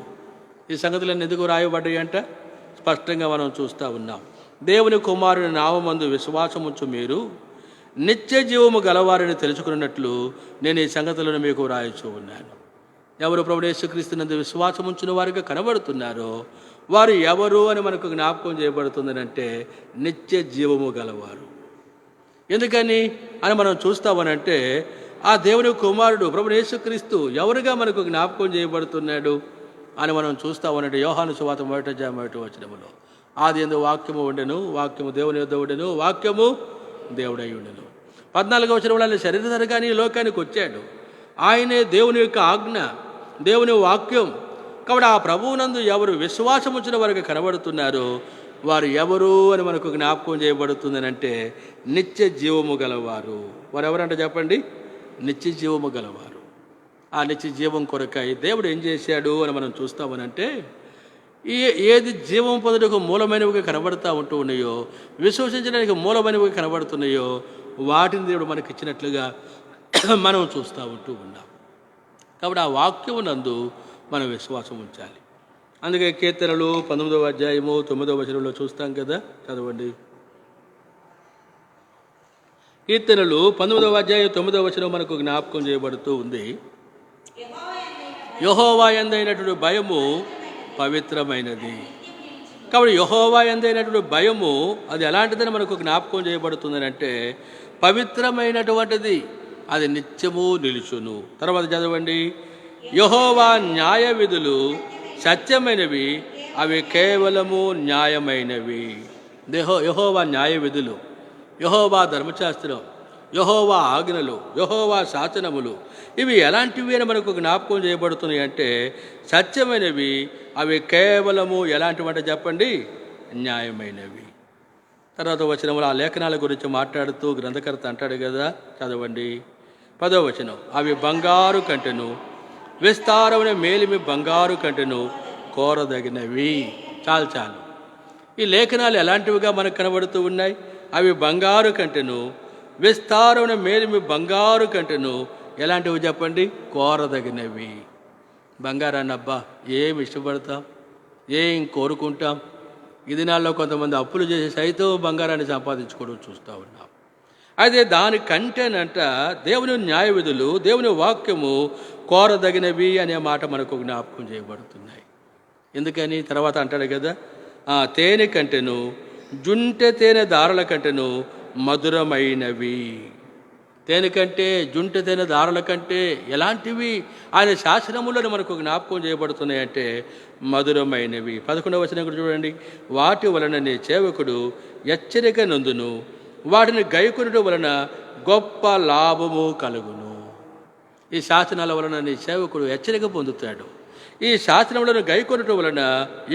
ఈ సంగతులను ఎందుకు వ్రాయబడ్డాయి అంట స్పష్టంగా మనం చూస్తూ ఉన్నాం. దేవుని కుమారుని నామమందు విశ్వాసముంచు మీరు నిత్య జీవము గలవారని తెలుసుకున్నట్లు నేను ఈ సంగతులను మీకు వ్రాయిచూ ఉన్నాను. ఎవరు ప్రభువు యేసుక్రీస్తునందు విశ్వాసం ఉంచిన వారిగా కనబడుతున్నారో వారు ఎవరు అని మనకు జ్ఞాపకం చేయబడుతుందని అంటే నిత్య జీవము గలవారు. ఎందుకని అని మనం చూస్తామనంటే ఆ దేవుని కుమారుడు ప్రభువు యేసుక్రీస్తు ఎవరుగా మనకు జ్ఞాపకం చేయబడుతున్నాడు అని మనం చూస్తామనంటే యోహాను సువార్త 1వ వచనములో ఆదియందు వాక్యము ఉండెను, వాక్యము దేవుని యొద్ద ఉండెను, వాక్యము దేవుడై ఉండెను. 14వ వచనంలో ఆయన శరీరధరిగానే ఈ లోకానికి వచ్చాడు. ఆయనే దేవుని యొక్క ఆజ్ఞ, దేవుని వాక్యం. కాబట్టి ఆ ప్రభువునందు ఎవరు విశ్వాసం ఉంచిన వారికి కనబడుతున్నారో వారు ఎవరు అని మనకు జ్ఞాపకం చేయబడుతుందని అంటే నిత్య జీవము గలవారు. వారు ఎవరంటే చెప్పండి, నిత్య జీవము గలవారు. ఆ నిత్య జీవం కొరకై దేవుడు ఏం చేశాడు అని మనం చూస్తామనంటే ఏది జీవం పొందుటకు మూలమైనవిగా కనబడుతూ ఉంటూ ఉన్నాయో, విశ్వసించడానికి మూలమైనవిగా కనబడుతున్నాయో వాటిని దేవుడు మనకి ఇచ్చినట్లుగా మనం చూస్తూ ఉంటూ ఉన్నాం. కాబట్టి ఆ వాక్యము నందు మనం విశ్వాసం ఉంచాలి. అందుకే కీర్తనలు 19వ అధ్యాయము 9వ వచనంలో చూస్తాం కదా, చదవండి. కీర్తనలు 19వ అధ్యాయం 9వ వచనం మనకు జ్ఞాపకం చేయబడుతూ ఉంది. యెహోవా యందైనటువంటి భయము పవిత్రమైనది. కాబట్టి యెహోవా యందైనటువంటి భయము అది ఎలాంటిదని మనకు జ్ఞాపకం చేయబడుతుందని అంటే పవిత్రమైనటువంటిది, అది నిత్యము నిలుచును. తర్వాత చదవండి. యెహోవా న్యాయ విధులు సత్యమైనవి, అవి కేవలము న్యాయమైనవి. యెహోవా న్యాయ విధులు, యెహోవా ధర్మశాస్త్రం, యెహోవా ఆజ్ఞలు, యెహోవా శాసనములు ఇవి ఎలాంటివి అని మనకు జ్ఞాపకం చేయబడుతున్నాయి అంటే సత్యమైనవి, అవి కేవలము ఎలాంటివంటే చెప్పండి, న్యాయమైనవి. తర్వాత వచనంలో ఆ లేఖనాల గురించి మాట్లాడుతూ గ్రంథకర్త అంటాడు కదా, చదవండి. 10వ వచనం. అవి బంగారు కంటెను, విస్తారమైన మేలిమి బంగారు కంటెను కోరదగినవి. చాలు చాలు. ఈ లేఖనాలు ఎలాంటివిగా మనకు కనబడుతూ ఉన్నాయి? అవి బంగారు కంటెను, విస్తారమైన మేలిమి బంగారు కంటెను ఎలాంటివి చెప్పండి, కోరదగినవి. బంగారాన్ని అబ్బా ఏం ఇష్టపడతాం, ఏం కోరుకుంటాం. ఈ దినాల్లో కొంతమంది అప్పులు చేసి సైతం బంగారాన్ని సంపాదించుకోవడం చూస్తూ ఉన్నాం. అయితే దానికంటేనంట దేవుని న్యాయ విధులు, దేవుని వాక్యము కోరదగినవి అనే మాట మనకు జ్ఞాపకం చేయబడుతున్నాయి. ఎందుకని తర్వాత అంటాడు కదా, తేనె కంటెను, జుంటె తేనె దారుల కంటెను మధురమైనవి. తేనె కంటే, జుంటె తేనె దారుల కంటే ఎలాంటివి ఆయన శాసనములను మనకు జ్ఞాపకం చేయబడుతున్నాయంటే మధురమైనవి. 11వ వచనం కూడా చూడండి. వాటి వలన నీ సేవకుడు హెచ్చరిక నందును, వాటిని గైకొనుట వలన గొప్ప లాభము కలుగును. ఈ శాసనాల వలన నీ సేవకుడు హెచ్చరిక పొందుతాడు. ఈ శాసనములను గైకొనుట వలన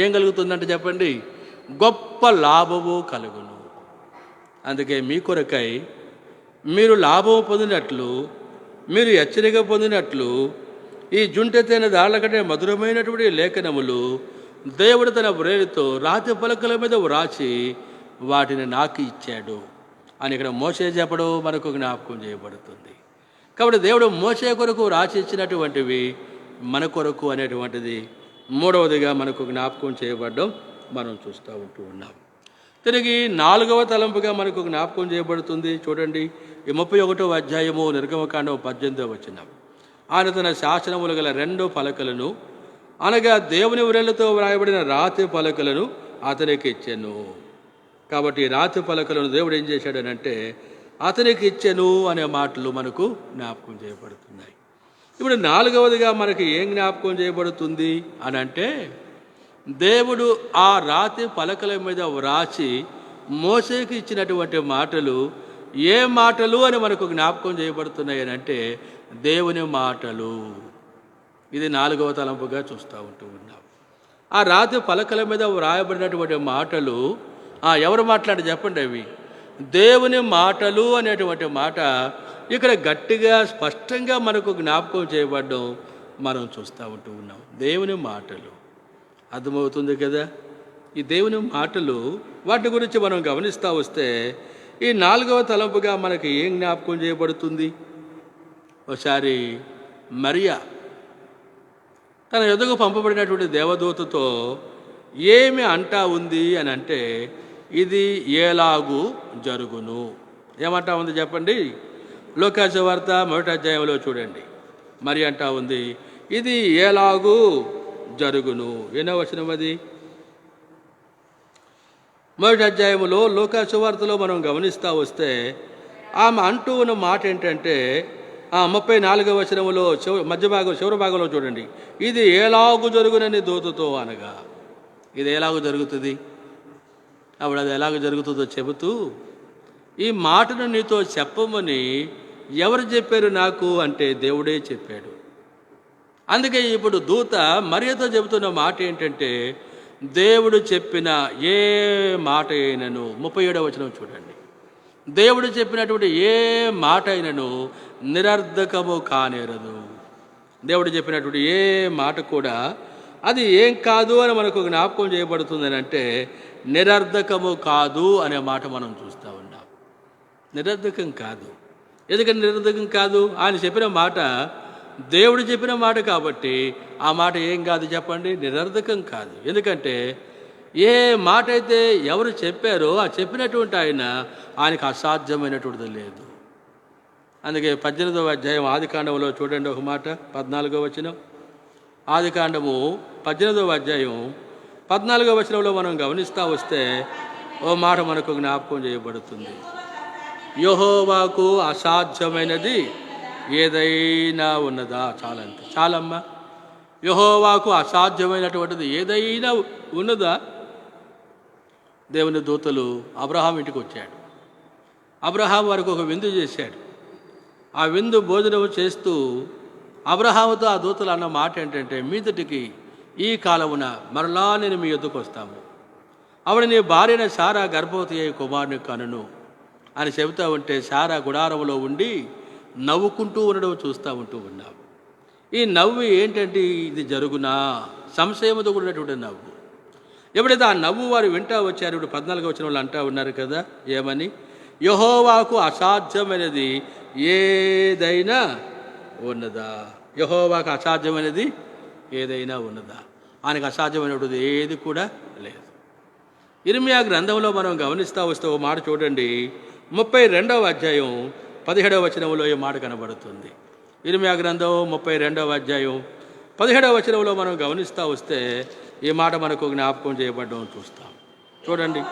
ఏం కలుగుతుందంటే చెప్పండి, గొప్ప లాభము కలుగును. అందుకే మీ కొరకై మీరు లాభము పొందినట్లు, మీరు హెచ్చరిక పొందినట్లు ఈ జుంటెతైన దాళ్ల కంటే మధురమైనటువంటి లేఖనములు దేవుడు తన వ్రేలితో రాతి పలకల మీద వ్రాసి వాటిని నాకు ఇచ్చాడు అని ఇక్కడ మోషే చెప్పడం మనకు జ్ఞాపకం చేయబడుతుంది. కాబట్టి దేవుడు మోషే కొరకు రాసి ఇచ్చినటువంటివి మన కొరకు అనేటువంటిది మూడవదిగా మనకు జ్ఞాపకం చేయబడడం మనం చూస్తూ ఉంటూ ఉన్నాం. తిరిగి 4వ తలంపుగా మనకు జ్ఞాపకం చేయబడుతుంది. చూడండి, ఈ 31వ అధ్యాయము నిర్గమకాండం 18వ వచనం. ఆయన తన శాసనములు గల 2 పలకలను అనగా దేవుని వ్రేళ్లతో వ్రాయబడిన రాతి పలకలను అతనికి ఇచ్చెను. కాబట్టి రాతి పలకలను దేవుడు ఏం చేశాడనంటే అతనికి ఇచ్చెను అనే మాటలు మనకు జ్ఞాపకం చేయబడుతున్నాయి. ఇప్పుడు 4వదిగా మనకి ఏం జ్ఞాపకం చేయబడుతుంది అని అంటే దేవుడు ఆ రాతి పలకల మీద వ్రాసి మోసేకి ఇచ్చినటువంటి మాటలు ఏ మాటలు అని మనకు జ్ఞాపకం చేయబడుతున్నాయి అని అంటే దేవుని మాటలు. ఇది 4వ తలంపుగా చూస్తూ ఉంటూ ఉన్నాం. ఆ రాతి పలకల మీద వ్రాయబడినటువంటి మాటలు ఎవరు మాట్లాడి చెప్పండి, అవి దేవుని మాటలు అనేటువంటి మాట ఇక్కడ గట్టిగా స్పష్టంగా మనకు జ్ఞాపకం చేయబడడం మనం చూస్తూ ఉంటూ ఉన్నాం. దేవుని మాటలు అర్థమవుతుంది కదా. ఈ దేవుని మాటలు వాటి గురించి మనం గమనిస్తూ వస్తే ఈ 4వ తలంపుగా మనకి ఏం జ్ఞాపకం చేయబడుతుంది? ఒకసారి మరియా తన ఎదుగు పంపబడినటువంటి దేవదూతతో ఏమి అంటా ఉంది అని అంటే ఇది ఎలాగూ జరుగును. ఏమంటా ఉంది చెప్పండి? లూకాసు వార్త 1వ అధ్యాయంలో చూడండి. మరి అంటా ఉంది ఇది ఎలాగూ జరుగును. ఎన్నో వచనం అది? 1వ అధ్యాయంలో లూకాసు వార్తలో మనం గమనిస్తూ వస్తే ఆమె అంటూ ఉన్న మాట ఏంటంటే 34వ వచనంలో మధ్య భాగం చివరి భాగంలో చూడండి. ఇది ఎలాగూ జరుగునని దూతతో అనగా ఇది ఎలాగూ జరుగుతుంది. అప్పుడు అది ఎలాగ జరుగుతుందో చెబుతూ ఈ మాటను నీతో చెప్పమని ఎవరు చెప్పారు నాకు అంటే దేవుడే చెప్పాడు. అందుకే ఇప్పుడు దూత మరియతో చెబుతున్న మాట ఏంటంటే దేవుడు చెప్పిన ఏ మాట అయినను 37వ వచనం చూడండి. దేవుడు చెప్పినటువంటి ఏ మాట అయినను నిరర్ధకము కానేరదు. దేవుడు చెప్పినటువంటి ఏ మాట కూడా అది ఏం కాదు అని మనకు జ్ఞాపకం చేయబడుతుందని అంటే నిరర్ధకము కాదు అనే మాట మనం చూస్తూ ఉన్నాం. నిరర్ధకం కాదు. ఎందుకంటే నిరర్ధకం కాదు, ఆయన చెప్పిన మాట దేవుడు చెప్పిన మాట కాబట్టి ఆ మాట ఏం కాదు చెప్పండి, నిరర్ధకం కాదు. ఎందుకంటే ఏ మాట అయితే ఎవరు చెప్పారో ఆ చెప్పినటువంటి ఆయనకు అసాధ్యమైనటువంటిది లేదు. అందుకే 18వ అధ్యాయం ఆదికాండంలో చూడండి ఒక మాట, 14వ వచనం. ఆదికాండము 18వ అధ్యాయం 14వ వచనంలో మనం గమనిస్తూ వస్తే ఓ మాట మనకు జ్ఞాపకం చేయబడుతుంది. యెహోవాకు అసాధ్యమైనది ఏదైనా ఉన్నదా? చాలమ్మా. యెహోవాకు అసాధ్యమైనటువంటిది ఏదైనా ఉన్నదా? దేవుని దూతలు అబ్రహాం ఇంటికి వచ్చాడు. అబ్రహాం వారికి ఒక విందు చేశాడు. ఆ విందు భోజనం చేస్తూ అబ్రహాముతో ఆ దూతలు అన్న మాట ఏంటంటే, మీదటికి ఈ కాలమున మరలా నేను మీ యొద్దకు వస్తాము, ఆవిడ నీ భార్యన శారా గర్భవతి అయ్యే కుమారుని కనును అని చెబుతూ ఉంటే శారా గుడారంలో ఉండి నవ్వుకుంటూ ఉండడం చూస్తూ ఉన్నాము. ఈ నవ్వు ఏంటంటే, ఇది జరుగునా సంశయంతో కూడినటువంటి నవ్వు. ఎప్పుడైతే ఆ నవ్వు వారు వింటా వచ్చారు, ఇప్పుడు 14వ వచనంలో అంటూ ఉన్నారు కదా, ఏమని? యెహోవాకు అసాధ్యమైనది ఏదైనా ఉన్నదా? యెహోవాకు అసాధ్యమైనది ఏదైనా ఉన్నదా? ఆయనకు అసాధ్యమైనటువంటిది ఏది కూడా లేదు. ఇర్మియా గ్రంథంలో మనం గమనిస్తూ వస్తే ఓ మాట చూడండి, 32వ అధ్యాయం 17వ వచనంలో ఈ మాట కనబడుతుంది. ఇర్మియా గ్రంథం 32వ అధ్యాయం 17వ వచనంలో మనం గమనిస్తూ వస్తే ఈ మాట మనకు జ్ఞాపకం చేయబడ్డం చూస్తాం. చూడండి,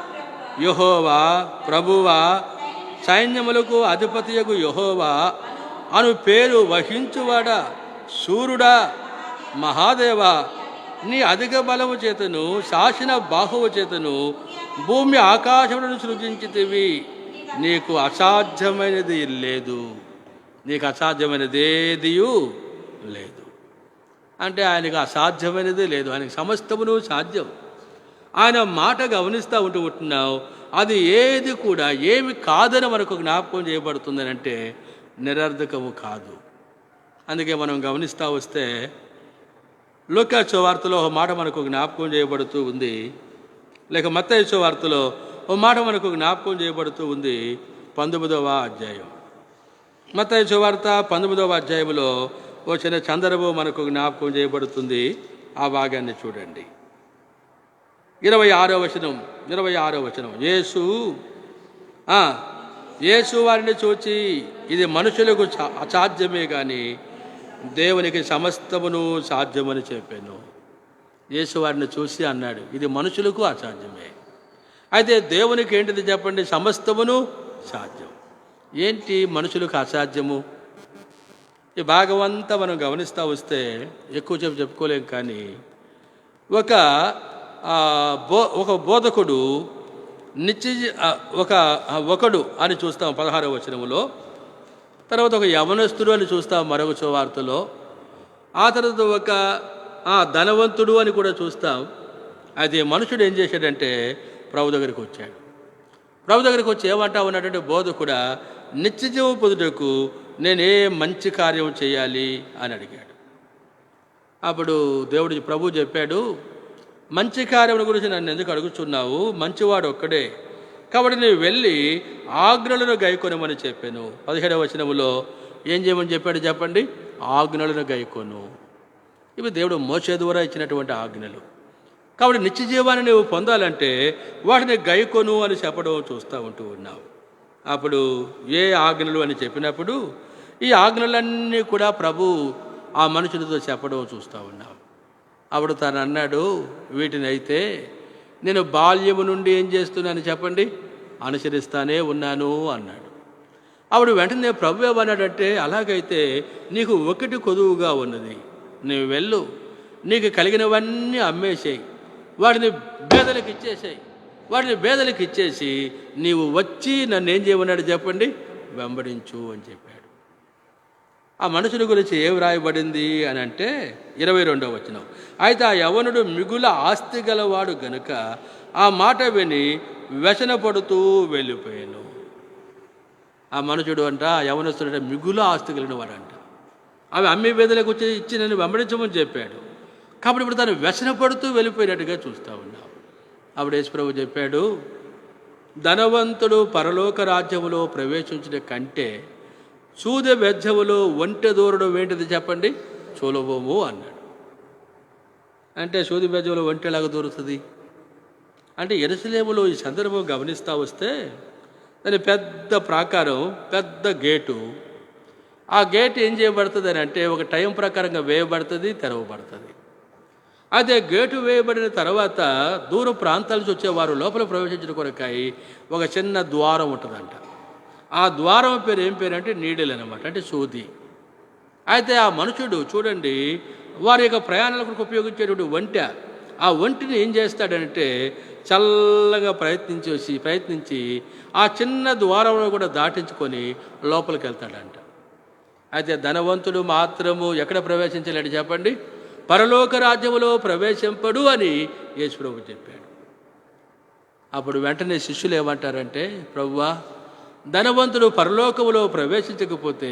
యెహోవా ప్రభువా సైన్యములకు అధిపతియగు యెహోవా అను పేరు వహించువాడా, సూర్యుడా, మహాదేవా, నీ అధిక బలము చేతను శాసన బాహువు చేతను భూమి ఆకాశములను సృజించితివి, నీకు అసాధ్యమైనది లేదు, నీకు అసాధ్యమైనదేదియూ లేదు. అంటే ఆయనకు అసాధ్యమైనదే లేదు, ఆయనకు సమస్తమును సాధ్యం. ఆయన మాట గమనిస్తూ ఉంటున్నావు, అది ఏది కూడా ఏమి కాదని మనకు జ్ఞాపకం చేయబడుతుందని అంటే నిరర్ధకము కాదు. అందుకే మనం గమనిస్తూ వస్తే లూకా సువార్తలో ఒక మాట మనకు జ్ఞాపకం చేయబడుతూ ఉంది, లేక మత్తయి సువార్తలో ఒక మాట మనకు జ్ఞాపకం చేయబడుతూ ఉంది. 19వ అధ్యాయం మత్తయి సువార్త 19వ అధ్యాయంలో ఓ చిన్న సందర్భం మనకు జ్ఞాపకం చేయబడుతుంది. ఆ భాగాన్ని చూడండి. 26వ వచనం. యేసు వారిని చూచి, ఇది మనుషులకు అసాధ్యమే కానీ దేవునికి సమస్తమును సాధ్యమని చెప్పాను. యేసు వారిని చూసి అన్నాడు, ఇది మనుషులకు అసాధ్యమే, అయితే దేవునికి ఏంటిది చెప్పండి, సమస్తమును సాధ్యం. ఏంటి మనుషులకు అసాధ్యము? ఈ భాగం అంతా మనం గమనిస్తూ వస్తే ఎక్కువ చెప్పుకోలేం, కానీ ఒక బోధకుడు ఒకడు అని చూస్తాం 16వ వచనములో. తర్వాత ఒక యవనస్తుడు అని చూస్తాం మరొక సువార్తలో. ఆ తర్వాత ఒక ధనవంతుడు అని కూడా చూస్తాం. అయితే మనుషుడు ఏం చేశాడంటే ప్రభు దగ్గరికి వచ్చాడు. ప్రభు దగ్గరికి వచ్చి ఏమంటా ఉన్నాడంటే, బోధకుడా, నిత్యజీవం పొందుటకు నేనే మంచి కార్యం చేయాలి అని అడిగాడు. అప్పుడు ప్రభు చెప్పాడు, మంచి కార్యం గురించి నన్ను ఎందుకు అడుగుతున్నావు? మంచివాడు ఒక్కడే, కాబట్టి నేను వెళ్ళి ఆజ్ఞలను గైకొనమని చెప్పాను. 17వ వచనములో ఏం చేయమని చెప్పాడు చెప్పండి? ఆజ్ఞలను గైకొను. ఇవి దేవుడు మోషే ద్వారా ఇచ్చినటువంటి ఆజ్ఞలు. కాబట్టి నిత్య జీవాన్ని నువ్వు పొందాలంటే వాటిని గైకొను అని చెప్పడం చూస్తూ ఉన్నావు. అప్పుడు ఏ ఆజ్ఞలు అని చెప్పినప్పుడు ఈ ఆజ్ఞలన్నీ కూడా ప్రభు ఆ మనుషులతో చెప్పడం చూస్తూ ఉన్నావు. అప్పుడు తను అన్నాడు, వీటిని అయితే నేను బాల్యము నుండి ఏం చేస్తున్నాను చెప్పండి, అనుసరిస్తానే ఉన్నాను అన్నాడు. అప్పుడు వెంటనే ప్రభు ఏమన్నాడంటే, అలాగైతే నీకు ఒకటి కొదువుగా ఉన్నది, నువ్వు వెళ్ళు, నీకు కలిగినవన్నీ అమ్మేసేయి, వాటిని బేదలకు ఇచ్చేసి నీవు వచ్చి నన్ను ఏం చేయమన్నాడు చెప్పండి, వెంబడించు అని చెప్పాడు. ఆ మనుషుల గురించి ఏం రాయబడింది అని అంటే 22వ వచనం. అయితే ఆ యవనుడు మిగుల ఆస్తి గలవాడు గనుక ఆ మాట విని వ్యసనపడుతూ వెళ్ళిపోయాను. ఆ మనుషుడు అంట, ఆ యవనస్తుడు మిగుల ఆస్తి కలిగిన వాడంట. అవి అమ్మి బేదలకు వచ్చి ఇచ్చి నన్ను వెంబడించమని చెప్పాడు. కాబట్టి ఇప్పుడు తను వ్యసనపడుతూ వెళ్ళిపోయినట్టుగా చూస్తూ ఉన్నావు. అప్పుడు యేసుప్రభు చెప్పాడు, ధనవంతుడు పరలోక రాజ్యములో ప్రవేశించడం కంటే సూది బెజ్జములో ఒంటె దూరడం ఏంటిది చెప్పండి? సులభము అన్నాడు. అంటే సూది బెజ్జములో ఒంటె ఎలాగ దూరుతుంది అంటే, యెరూషలేములో ఈ సందర్భం గమనిస్తూ వస్తే దాని పెద్ద ప్రాకారం, పెద్ద గేటు. ఆ గేట్ ఏం చేయబడుతుంది అని అంటే ఒక టైం ప్రకారంగా వేయబడుతుంది, తెరవబడుతుంది. అదే గేటు వేయబడిన తర్వాత దూర ప్రాంతాల నుంచి వచ్చేవారు లోపల ప్రవేశించిన కొరకాయి ఒక చిన్న ద్వారం ఉంటుందంట. ఆ ద్వారం పేరు ఏం పేరు అంటే నీడలు అనమాట, అంటే సూది. అయితే ఆ మనుషుడు చూడండి, వారి యొక్క ప్రయాణాల కొరకు ఉపయోగించేటువంటి ఒంటె, ఆ ఒంటిని ఏం చేస్తాడంటే చల్లగా ప్రయత్నించి ఆ చిన్న ద్వారంలో కూడా దాటించుకొని లోపలికి వెళ్తాడంట. అయితే ధనవంతుడు మాత్రము ఎక్కడ ప్రవేశించలేడు చెప్పండి? పరలోక రాజ్యములో ప్రవేశింపడు అని యేసు ప్రభు చెప్పాడు. అప్పుడు వెంటనే శిష్యులు ఏమంటారంటే, ప్రభువా, ధనవంతుడు పరలోకములో ప్రవేశించకపోతే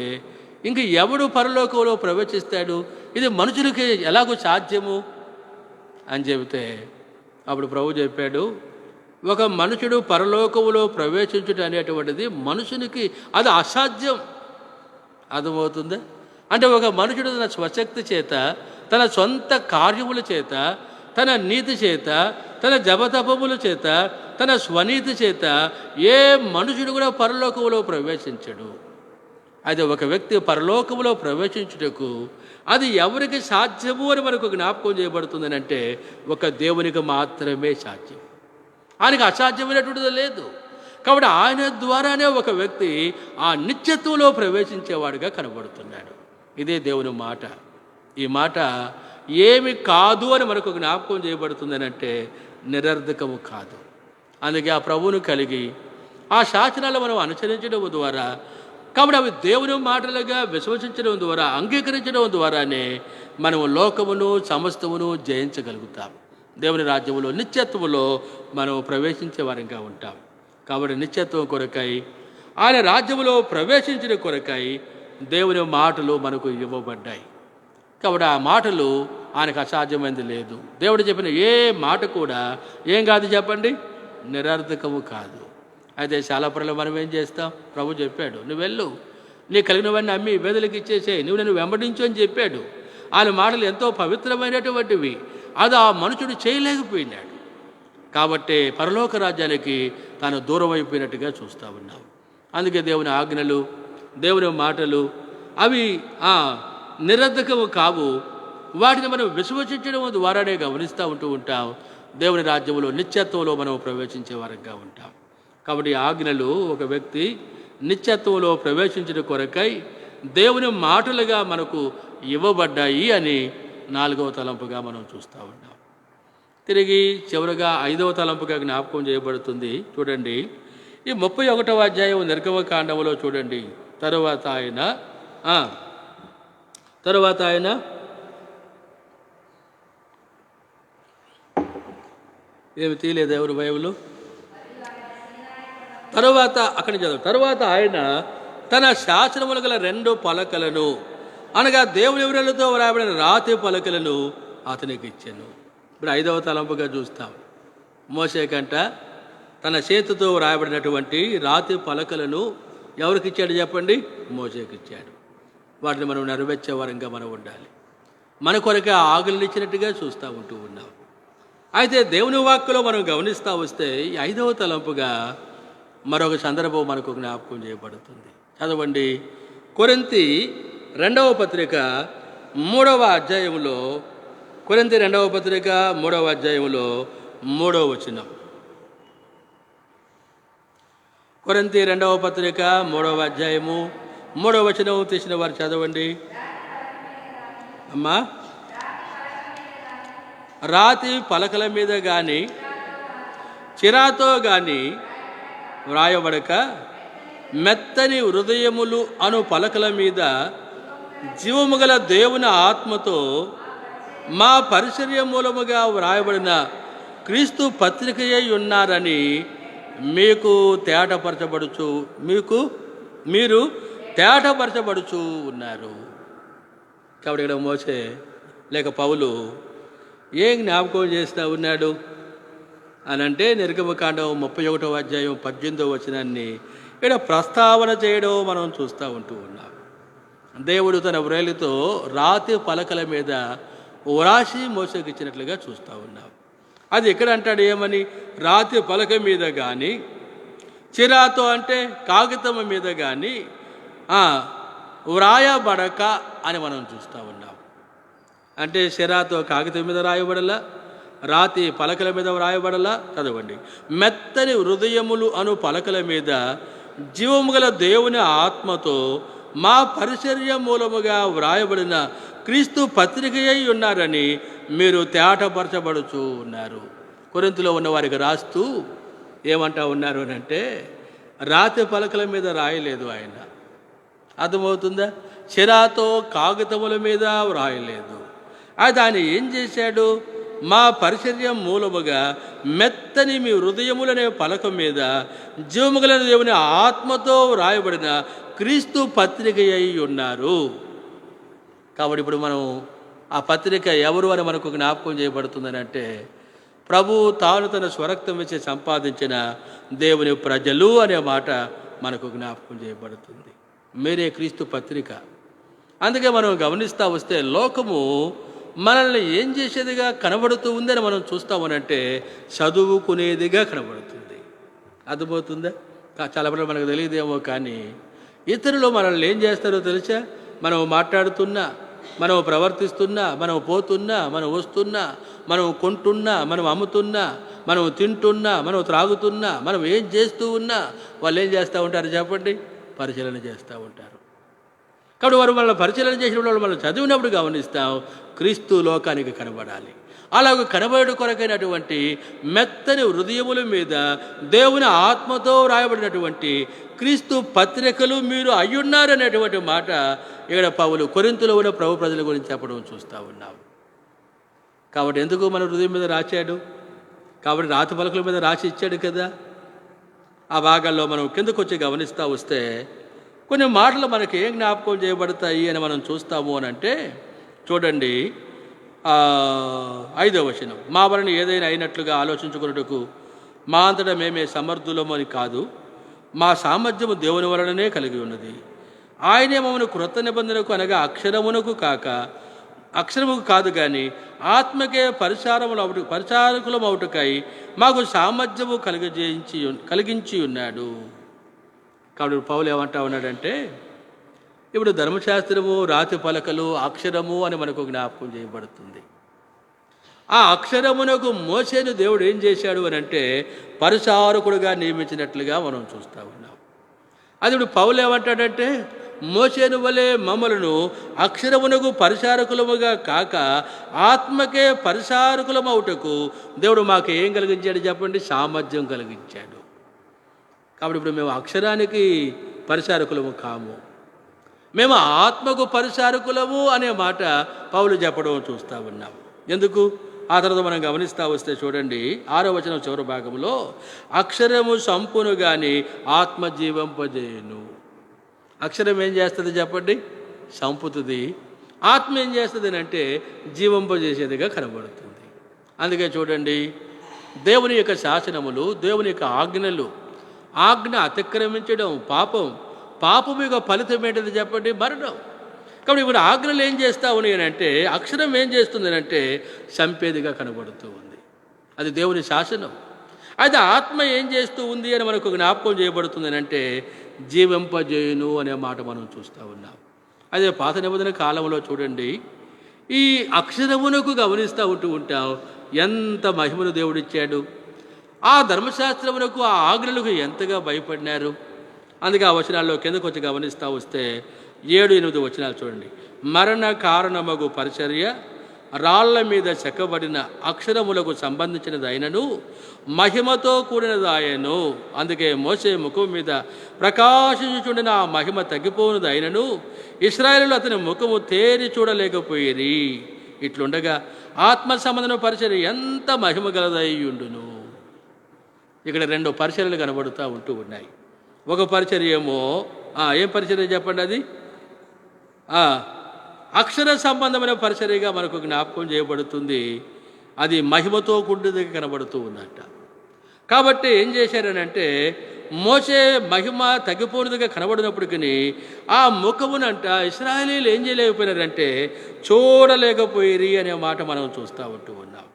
ఇంక ఎవడు పరలోకంలో ప్రవేశిస్తాడు? ఇది మనుషులకి ఎలాగో సాధ్యము అని చెబితే అప్పుడు ప్రభు చెప్పాడు, ఒక మనుషుడు పరలోకములో ప్రవేశించుట అనేటువంటిది మనుషునికి అది అసాధ్యం. అర్థమవుతుందా? అంటే ఒక మనుషుడు తన స్వశక్తి చేత, తన సొంత కార్యముల చేత, తన నీతి చేత, తన జపతపముల చేత, తన స్వనీతి చేత ఏ మనుషుడు కూడా పరలోకములో ప్రవేశించడు. అయితే ఒక వ్యక్తి పరలోకములో ప్రవేశించుటకు అది ఎవరికి సాధ్యము అని మనకు జ్ఞాపకం చేయబడుతుందని అంటే ఒక దేవునికి మాత్రమే సాధ్యం. ఆయనకి అసాధ్యమైనటువంటిది లేదు. కాబట్టి ఆయన ద్వారానే ఒక వ్యక్తి ఆ నిత్యత్వంలో ప్రవేశించేవాడుగా కనబడుతున్నాడు. ఇదే దేవుని మాట. ఈ మాట ఏమి కాదు అని మనకు జ్ఞాపకం చేయబడుతుందని అంటే నిరర్ధకము కాదు. అందుకే ఆ ప్రభువును కలిగి ఆ శాసనాలు మనం అనుసరించడం ద్వారా, కాబట్టి అవి దేవుని మాటలుగా విశ్వసించడం ద్వారా, అంగీకరించడం ద్వారానే మనము లోకమును సమస్తమును జయించగలుగుతాం. దేవుని రాజ్యములో నిత్యత్వంలో మనం ప్రవేశించే వారంగా ఉంటాం. కాబట్టి నిత్యత్వం కొరకై, ఆయన రాజ్యములో ప్రవేశించిన కొరకై దేవుని మాటలు మనకు ఇవ్వబడ్డాయి. కాబట్టి ఆ మాటలు ఆయనకు అసాధ్యమైనది లేదు. దేవుడు చెప్పిన ఏ మాట కూడా ఏం కాదు చెప్పండి, నిరర్ధకము కాదు. అయితే చాలా పనులు మనం ఏం చేస్తాం? ప్రభు చెప్పాడు, నువ్వు వెళ్ళు, నీ కలిగినవన్నీ అమ్మి పేదలకు ఇచ్చేసేయి, నువ్వు నన్ను వెంబడించు అని చెప్పాడు. ఆయన మాటలు ఎంతో పవిత్రమైనటువంటివి. అది ఆ మనుషుడు చేయలేకపోయినాడు. కాబట్టి పరలోక రాజ్యానికి తాను దూరం అయిపోయినట్టుగా చూస్తూ ఉన్నాం. అందుకే దేవుని ఆజ్ఞలు, దేవుని మాటలు అవి నిరర్ధకము కావు. వాటిని మనం విశ్వసించడం ద్వారానే గమనిస్తూ ఉంటాం. దేవుని రాజ్యంలో నిత్యత్వంలో మనం ప్రవేశించే వారంగా ఉంటాం. కాబట్టి ఆజ్ఞలు ఒక వ్యక్తి నిత్యత్వంలో ప్రవేశించిన కొరకై దేవుని మాటలుగా మనకు ఇవ్వబడ్డాయి అని 4వ తలంపుగా మనం చూస్తూ ఉన్నాం. తిరిగి చివరిగా 5వ తలంపుగా జ్ఞాపకం చేయబడుతుంది. చూడండి, ఈ 31వ అధ్యాయం నిర్గమకాండములో చూడండి. తరువాత ఆయన ఏమి తీయలేదు ఎవరు బైబిలు. తరువాత అక్కడ చదువు. తరువాత ఆయన తన శాసనములు గల 2 పలకలను, అనగా దేవుని వివరాలతో వ్రాయబడిన రాతి పలకలను అతనికి ఇచ్చాను. ఇప్పుడు 5వ తలంపుగా చూస్తాం. మోషే కంట తన చేతితో వ్రాయబడినటువంటి రాతి పలకలను ఎవరికి ఇచ్చాడు చెప్పండి? మోషేకి ఇచ్చాడు. వాటిని మనం నెరవేర్చే వరంగా మనం ఉండాలి. మన కొరకే ఆగులను ఇచ్చినట్టుగా చూస్తూ ఉన్నాం. అయితే దేవుని వాక్కులో మనం గమనిస్తూ వస్తే ఈ 5వ తలంపుగా మరొక సందర్భం మనకు జ్ఞాపకం చేయబడుతుంది. చదవండి, కొరింథీ 2వ పత్రిక 3వ అధ్యాయంలో, కొరింథీ 2వ పత్రిక 3వ అధ్యాయంలో 3వ వచనం. కొరింథీ 2వ పత్రిక 3వ అధ్యాయము 3వ వచనం తీసిన వారు చదవండి అమ్మా. రాతి పలకల మీద కానీ చిరాతో కానీ వ్రాయబడక మెత్తని హృదయములు అను పలకల మీద జీవము గల దేవుని ఆత్మతో మా పరిచర్య మూలముగా వ్రాయబడిన క్రీస్తు పత్రికయే ఉన్నారని మీరు తేటపరచబడుచు ఉన్నారు. కాబట్టి ఇక్కడ మోసే లేక పౌలు ఏం జ్ఞాపకం చేస్తూ ఉన్నాడు అని అంటే నిర్గమకాండం 31వ అధ్యాయం 18వ వచనాన్ని ఇక్కడ ప్రస్తావన చేయడం మనం చూస్తూ ఉన్నాం. దేవుడు తన వ్రేలితో రాతి పలకల మీద వ్రాసి మోషేకి ఇచ్చినట్లుగా చూస్తూ ఉన్నాం. అది ఎక్కడ అంటాడు ఏమని? రాతి పలక మీద కానీ, చిరాతో అంటే కాగితం మీద కానీ వ్రాయబడక అని మనం చూస్తూ ఉన్నాం. అంటే సిరాతో కాగితం మీద రాయబడలా, రాతి పలకల మీద వ్రాయబడలా. చదవండి. మెత్తని హృదయములు అను పలకల మీద జీవము గల దేవుని ఆత్మతో మా పరిచర్య మూలముగా వ్రాయబడిన క్రీస్తు పత్రికయ్యి ఉన్నారని మీరు తేటపరచబడుచూ ఉన్నారు. కొరింథీలో ఉన్న వారికి రాస్తూ ఏమంటా ఉన్నారు అని అంటే, రాతి పలకల మీద రాయలేదు ఆయన. అర్థమవుతుందా? చిరాతో కాగితముల మీద వ్రాయలేదు. దాన్ని ఏం చేశాడు? మా పరిచర్య మూలముగా మెత్తని మీ హృదయములనే పలక మీద జీవముగల దేవుని ఆత్మతో వ్రాయబడిన క్రీస్తు పత్రిక అయి ఉన్నారు. కాబట్టి ఇప్పుడు మనం ఆ పత్రిక ఎవరు అని మనకు జ్ఞాపకం చేయబడుతుందని అంటే, ప్రభు తాను తన స్వరక్తం వచ్చి సంపాదించిన దేవుని ప్రజలు అనే మాట మనకు జ్ఞాపకం చేయబడుతుంది. మీరే క్రీస్తు పత్రిక. అందుకే మనం గమనిస్తూ వస్తే లోకము మనల్ని ఏం చేసేదిగా కనబడుతూ ఉందని మనం చూస్తామనంటే చదువుకునేదిగా కనబడుతుంది. అర్థమవుతుందా? చాలా మంది మనకు తెలియదేమో కానీ ఇతరులు మనల్ని ఏం చేస్తారో తెలుసా? మనం మాట్లాడుతున్నా, మనం ప్రవర్తిస్తున్నా, మనం పోతున్నా, మనం వస్తున్నా, మనం కొంటున్నా, మనం అమ్ముతున్నా, మనం తింటున్నా, మనం త్రాగుతున్నా, మనం ఏం చేస్తూ ఉన్నా వాళ్ళు ఏం చేస్తూ ఉంటారు చెప్పండి? పరిశీలన చేస్తూ ఉంటారు. కాబట్టి వారు మనల్ని పరిశీలన చేసినప్పుడు వాళ్ళు మనం చదివినప్పుడు గమనిస్తాం, క్రీస్తు లోకానికి కనబడాలి. అలాగ కనబడు కొరకైనటువంటి మెత్తని హృదయముల మీద దేవుని ఆత్మతో రాయబడినటువంటి క్రీస్తు పత్రికలు మీరు అయ్యున్నారనేటువంటి మాట ఇక్కడ పౌలు కొరింథీలో ఉన్న ప్రభు ప్రజల గురించి చెప్పడం చూస్తూ ఉన్నాం. కాబట్టి ఎందుకు మన హృదయం మీద రాశాడు? కాబట్టి రాతి పలకల మీద రాసి ఇచ్చాడు కదా. ఆ భాగాల్లో మనం కిందకు వచ్చి గమనిస్తూ వస్తే కొన్ని మాటలు మనకి ఏం జ్ఞాపకం చేయబడతాయి అని మనం చూస్తాము అని అంటే, చూడండి 5వ వచనం. మా వలన ఏదైనా అయినట్లుగా ఆలోచించుకున్నట్టుకు మా అంతటా మేమే సమర్థులము అని కాదు, మా సామర్థ్యము దేవుని వలననే కలిగి ఉన్నది. ఆయనే మమ్మల్ని క్రొత్త నిబంధనకు అనగా అక్షరముకు కాదు కానీ ఆత్మకే పరిచారకులం అవుటకై మాకు సామర్థ్యము కలిగించి ఉన్నాడు. కాబట్టి పౌలు ఏమంటా ఉన్నాడంటే, ఇప్పుడు ధర్మశాస్త్రము, రాతి పలకలు, అక్షరము అని మనకు జ్ఞాపకం చేయబడుతుంది. ఆ అక్షరమునకు మోసేను దేవుడు ఏం చేశాడు అని అంటే పరిచారకుడుగా నియమించినట్లుగా మనం చూస్తూ ఉన్నాం. అది ఇప్పుడు పౌలు ఏమంటాడంటే, మోసేను వలె మమ్మలను అక్షరమునకు పరిచారకులముగా కాక ఆత్మకే పరిచారకులమవుటకు దేవుడు మాకు ఏం కలిగించాడు చెప్పండి? సామర్థ్యం కలిగించాడు. కాబట్టి ఇప్పుడు మేము అక్షరానికి పరిచారకులము కాము, మేము ఆత్మకు పరిచారకులము అనే మాట పౌలు చెప్పడం చూస్తూ ఉన్నాం. ఎందుకు? ఆ తర్వాత మనం గమనిస్తూ వస్తే చూడండి 6వ వచనం చివరి భాగంలో, అక్షరము సంపును కానీ ఆత్మ జీవింపజేయును. అక్షరం ఏం చేస్తుంది చెప్పండి? సంపుతుంది. ఆత్మ ఏం చేస్తుంది అంటే జీవింపజేసేదిగా కనబడుతుంది. అందుకే చూడండి, దేవుని యొక్క శాసనములు, దేవుని యొక్క ఆజ్ఞ అతిక్రమించడం పాపం యొక్క ఫలితం ఏంటిది చెప్పండి? మరణం. కాబట్టి ఇప్పుడు ఆజ్ఞలు ఏం చేస్తూ ఉన్నాయి అంటే, అక్షరం ఏం చేస్తుంది అంటే చంపేదిగా కనబడుతూ ఉంది. అది దేవుని శాసనం. అయితే ఆత్మ ఏం చేస్తూ ఉంది అని మనకు జ్ఞాపకం చేయబడుతుంది అంటే జీవింపజేయును అనే మాట మనం చూస్తూ ఉన్నాం. అదే పాత నిబంధన కాలంలో చూడండి, ఈ అక్షరమునకు గమనిస్తూ ఉంటాం ఎంత మహిమను దేవుడిచ్చాడు. ఆ ధర్మశాస్త్రమునకు, ఆ ఆజ్ఞలకు ఎంతగా భయపడినారు. అందుకే ఆ వచనాల్లో కిందకు వచ్చి గమనిస్తూ వస్తే 7-8 వచనాలు చూడండి. మరణ కారణమగు పరిచర్య రాళ్ల మీద చెక్కబడిన అక్షరములకు సంబంధించినదైనను మహిమతో కూడినదాయను. అందుకే మోసే ముఖం మీద ప్రకాశించుచుండిన ఆ మహిమ తగ్గిపోయినదైనను ఇశ్రాయేలు అతని ముఖము తేరి చూడలేకపోయేది. ఇట్లుండగా ఆత్మ సంబంధమైన పరిచర్య ఎంత మహిమ గలదయ్యుండును. ఇక్కడ 2 పరిచర్యలు కనబడుతూ ఉన్నాయి. ఒక పరిచర్య ఏమో ఏం పరిచర్య చెప్పండి? అది అక్షర సంబంధమైన పరిచర్యగా మనకు జ్ఞాపకం చేయబడుతుంది. అది మహిమతో కూడినది కనబడుతూ ఉన్నట్ట. కాబట్టి ఏం చేశారనంటే మోషే మహిమ తగ్గిపోనిదిగా కనబడినప్పటికీ ఆ ముఖమునంట ఇశ్రాయేలీయులు ఏం చేయలేకపోయినారంటే చూడలేకపోయిరి అనే మాట మనం చూస్తూ ఉంటూ ఉన్నాం.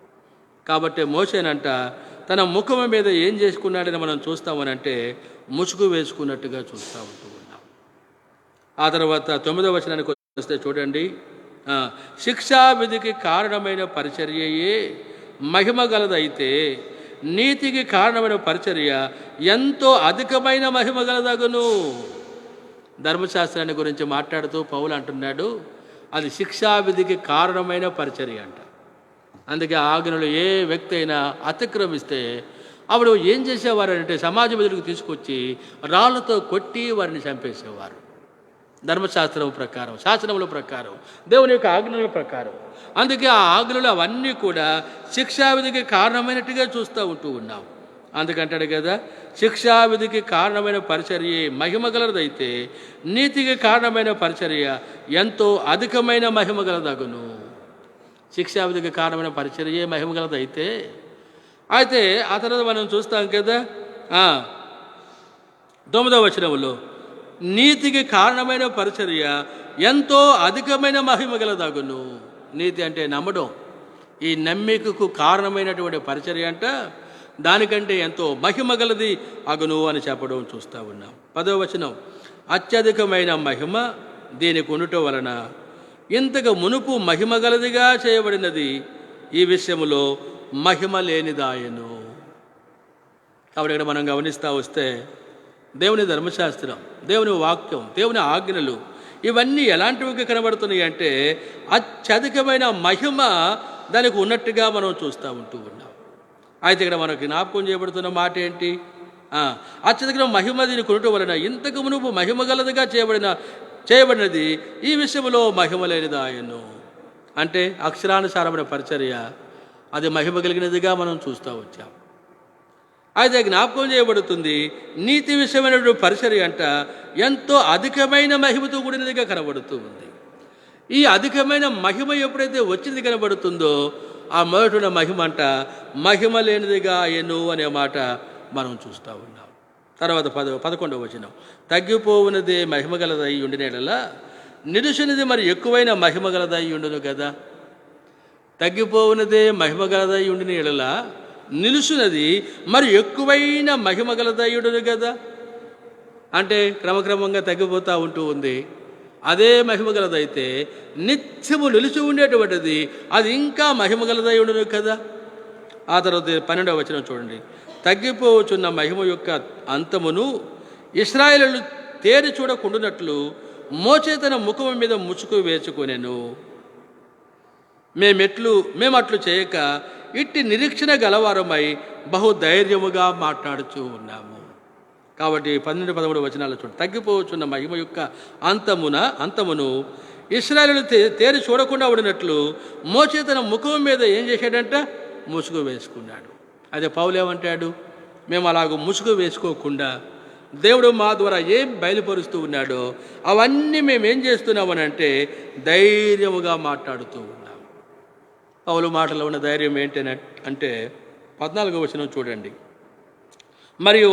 కాబట్టి మోషేనంట తన ముఖము మీద ఏం చేసుకున్నాడని మనం చూస్తామనంటే ముసుగు వేసుకున్నట్టుగా చూస్తూ ఉంటూ ఉన్నాం. ఆ తర్వాత 9వ వచనానికి వస్తే చూడండి, శిక్షా విధికి కారణమైన పరిచర్యయే మహిమ గలదైతే నీతికి కారణమైన పరిచర్య ఎంతో అధికమైన మహిమ గలదగును. ధర్మశాస్త్రాన్ని గురించి మాట్లాడుతూ పౌలు అంటున్నాడు, అది శిక్షా విధికి కారణమైన పరిచర్య అంట. అందుకే ఆజ్ఞలు ఏ వ్యక్తి అయినా అతిక్రమిస్తే అప్పుడు ఏం చేసేవారు అంటే సమాజం ఎదురుకు తీసుకొచ్చి రాళ్లతో కొట్టి వారిని చంపేసేవారు. ధర్మశాస్త్రం ప్రకారం, శాసనముల ప్రకారం, దేవుని యొక్క ఆజ్ఞల ప్రకారం. అందుకే ఆ ఆజ్ఞలు అవన్నీ కూడా శిక్షావిధికి కారణమైనట్టుగా చూస్తూ ఉంటూ ఉన్నాం. అందుకంటాడు కదా, శిక్షావిధికి కారణమైన పరిచర్య మహిమ గలదైతే నీతికి కారణమైన పరిచర్య ఎంతో అధికమైన మహిమ గలదగును. శిక్షావిధికి కారణమైన పరిచర్య మహిమ గలదైతే అయితే ఆ తర్వాత మనం చూస్తాం కదా 9వ వచనంలో నీతికి కారణమైన పరిచర్య ఎంతో అధికమైన మహిమ గలదగును. నీతి అంటే నమ్మడం. ఈ నమ్మికకు కారణమైనటువంటి పరిచర్య అంట దానికంటే ఎంతో మహిమ గలది అగును అని చెప్పడం చూస్తూ ఉన్నాం. 10వ వచనం, అత్యధికమైన మహిమ దీనికి ఉండటం వలన ఇంతకు మునుపు మహిమ గలదిగా చేయబడినది ఈ విషయంలో మహిమ లేనిదాయను. కాబట్టి ఇక్కడ మనం గమనిస్తూ వస్తే దేవుని ధర్మశాస్త్రం, దేవుని వాక్యం, దేవుని ఆజ్ఞలు ఇవన్నీ ఎలాంటివి కనబడుతున్నాయి అంటే అత్యధికమైన మహిమ దానికి ఉన్నట్టుగా మనం చూస్తూ ఉంటూ ఉన్నాం. అయితే ఇక్కడ మనకు జ్ఞాపకం చేయబడుతున్న మాట ఏంటి? అత్యధికమైన మహిమ దీనికి ఉండటం వలన ఇంతకు మునుపు మహిమ గలదిగా చేయబడినది ఈ విషయంలో మహిమ లేనిదాయను. అంటే అక్షరానుసారమైన పరిచర్య అది మహిమ కలిగినదిగా మనం చూస్తూ వచ్చాం. అయితే జ్ఞాపకం చేయబడుతుంది నీతి విషయమైనటువంటి పరిచర్య అంట ఎంతో అధికమైన మహిమతో కూడినదిగా కనబడుతూ ఉంది. ఈ అధికమైన మహిమ ఎప్పుడైతే వచ్చింది కనబడుతుందో ఆ మొదటి మహిమ అంట మహిమ లేనిదిగా ఎను అనే మాట మనం చూస్తూ ఉన్నాం. తర్వాత 11వ వచనం, తగ్గిపోవునదే మహిమ గలదై ఉండినేలా నిలుచునిది మరి ఎక్కువైన మహిమ గలదై ఉండును కదా. తగ్గిపోవునదే మహిమ గలదై ఉండిన ఎడల నిలుచున్నది మరి ఎక్కువైన మహిమ గలదయుడును కదా. అంటే క్రమక్రమంగా తగ్గిపోతూ ఉంటూ ఉంది. అదే మహిమ గలదైతే నిత్యము నిలిచి ఉండేటువంటిది అది ఇంకా మహిమ గలదయుడును కదా. ఆ తర్వాత 12వ వచనం చూడండి, తగ్గిపోవచ్చున్న మహిమ యొక్క అంతమును ఇశ్రాయేలు తేరి చూడకుండునట్లు మోషే తన ముఖము మీద ముసుగు వేసుకొనెను. మేమట్లు చేయక ఇట్టి నిరీక్షణ గలవారమై బహుధైర్యముగా మాట్లాడుతూ ఉన్నాము. కాబట్టి 12-13 వచనాలు చూడండి, తగ్గిపోవచ్చున్న మహిమ యొక్క అంతమును ఇశ్రాయేలు తేరి చూడకుండా ఉండినట్లు మోషే తన ముఖం మీద ఏం చేశాడంట? ముసుగు వేసుకున్నాడు. అదే పౌలు ఏమంటాడు? మేము అలాగ ముసుగు వేసుకోకుండా దేవుడు మా ద్వారా ఏం బయలుపరుస్తూ ఉన్నాడో అవన్నీ మేమేం చేస్తున్నామనంటే ధైర్యముగా మాట్లాడుతూ ఉన్నాం. పౌలు మాటలో ఉన్న ధైర్యం ఏంటంటే 14వ వచనం చూడండి, మరియు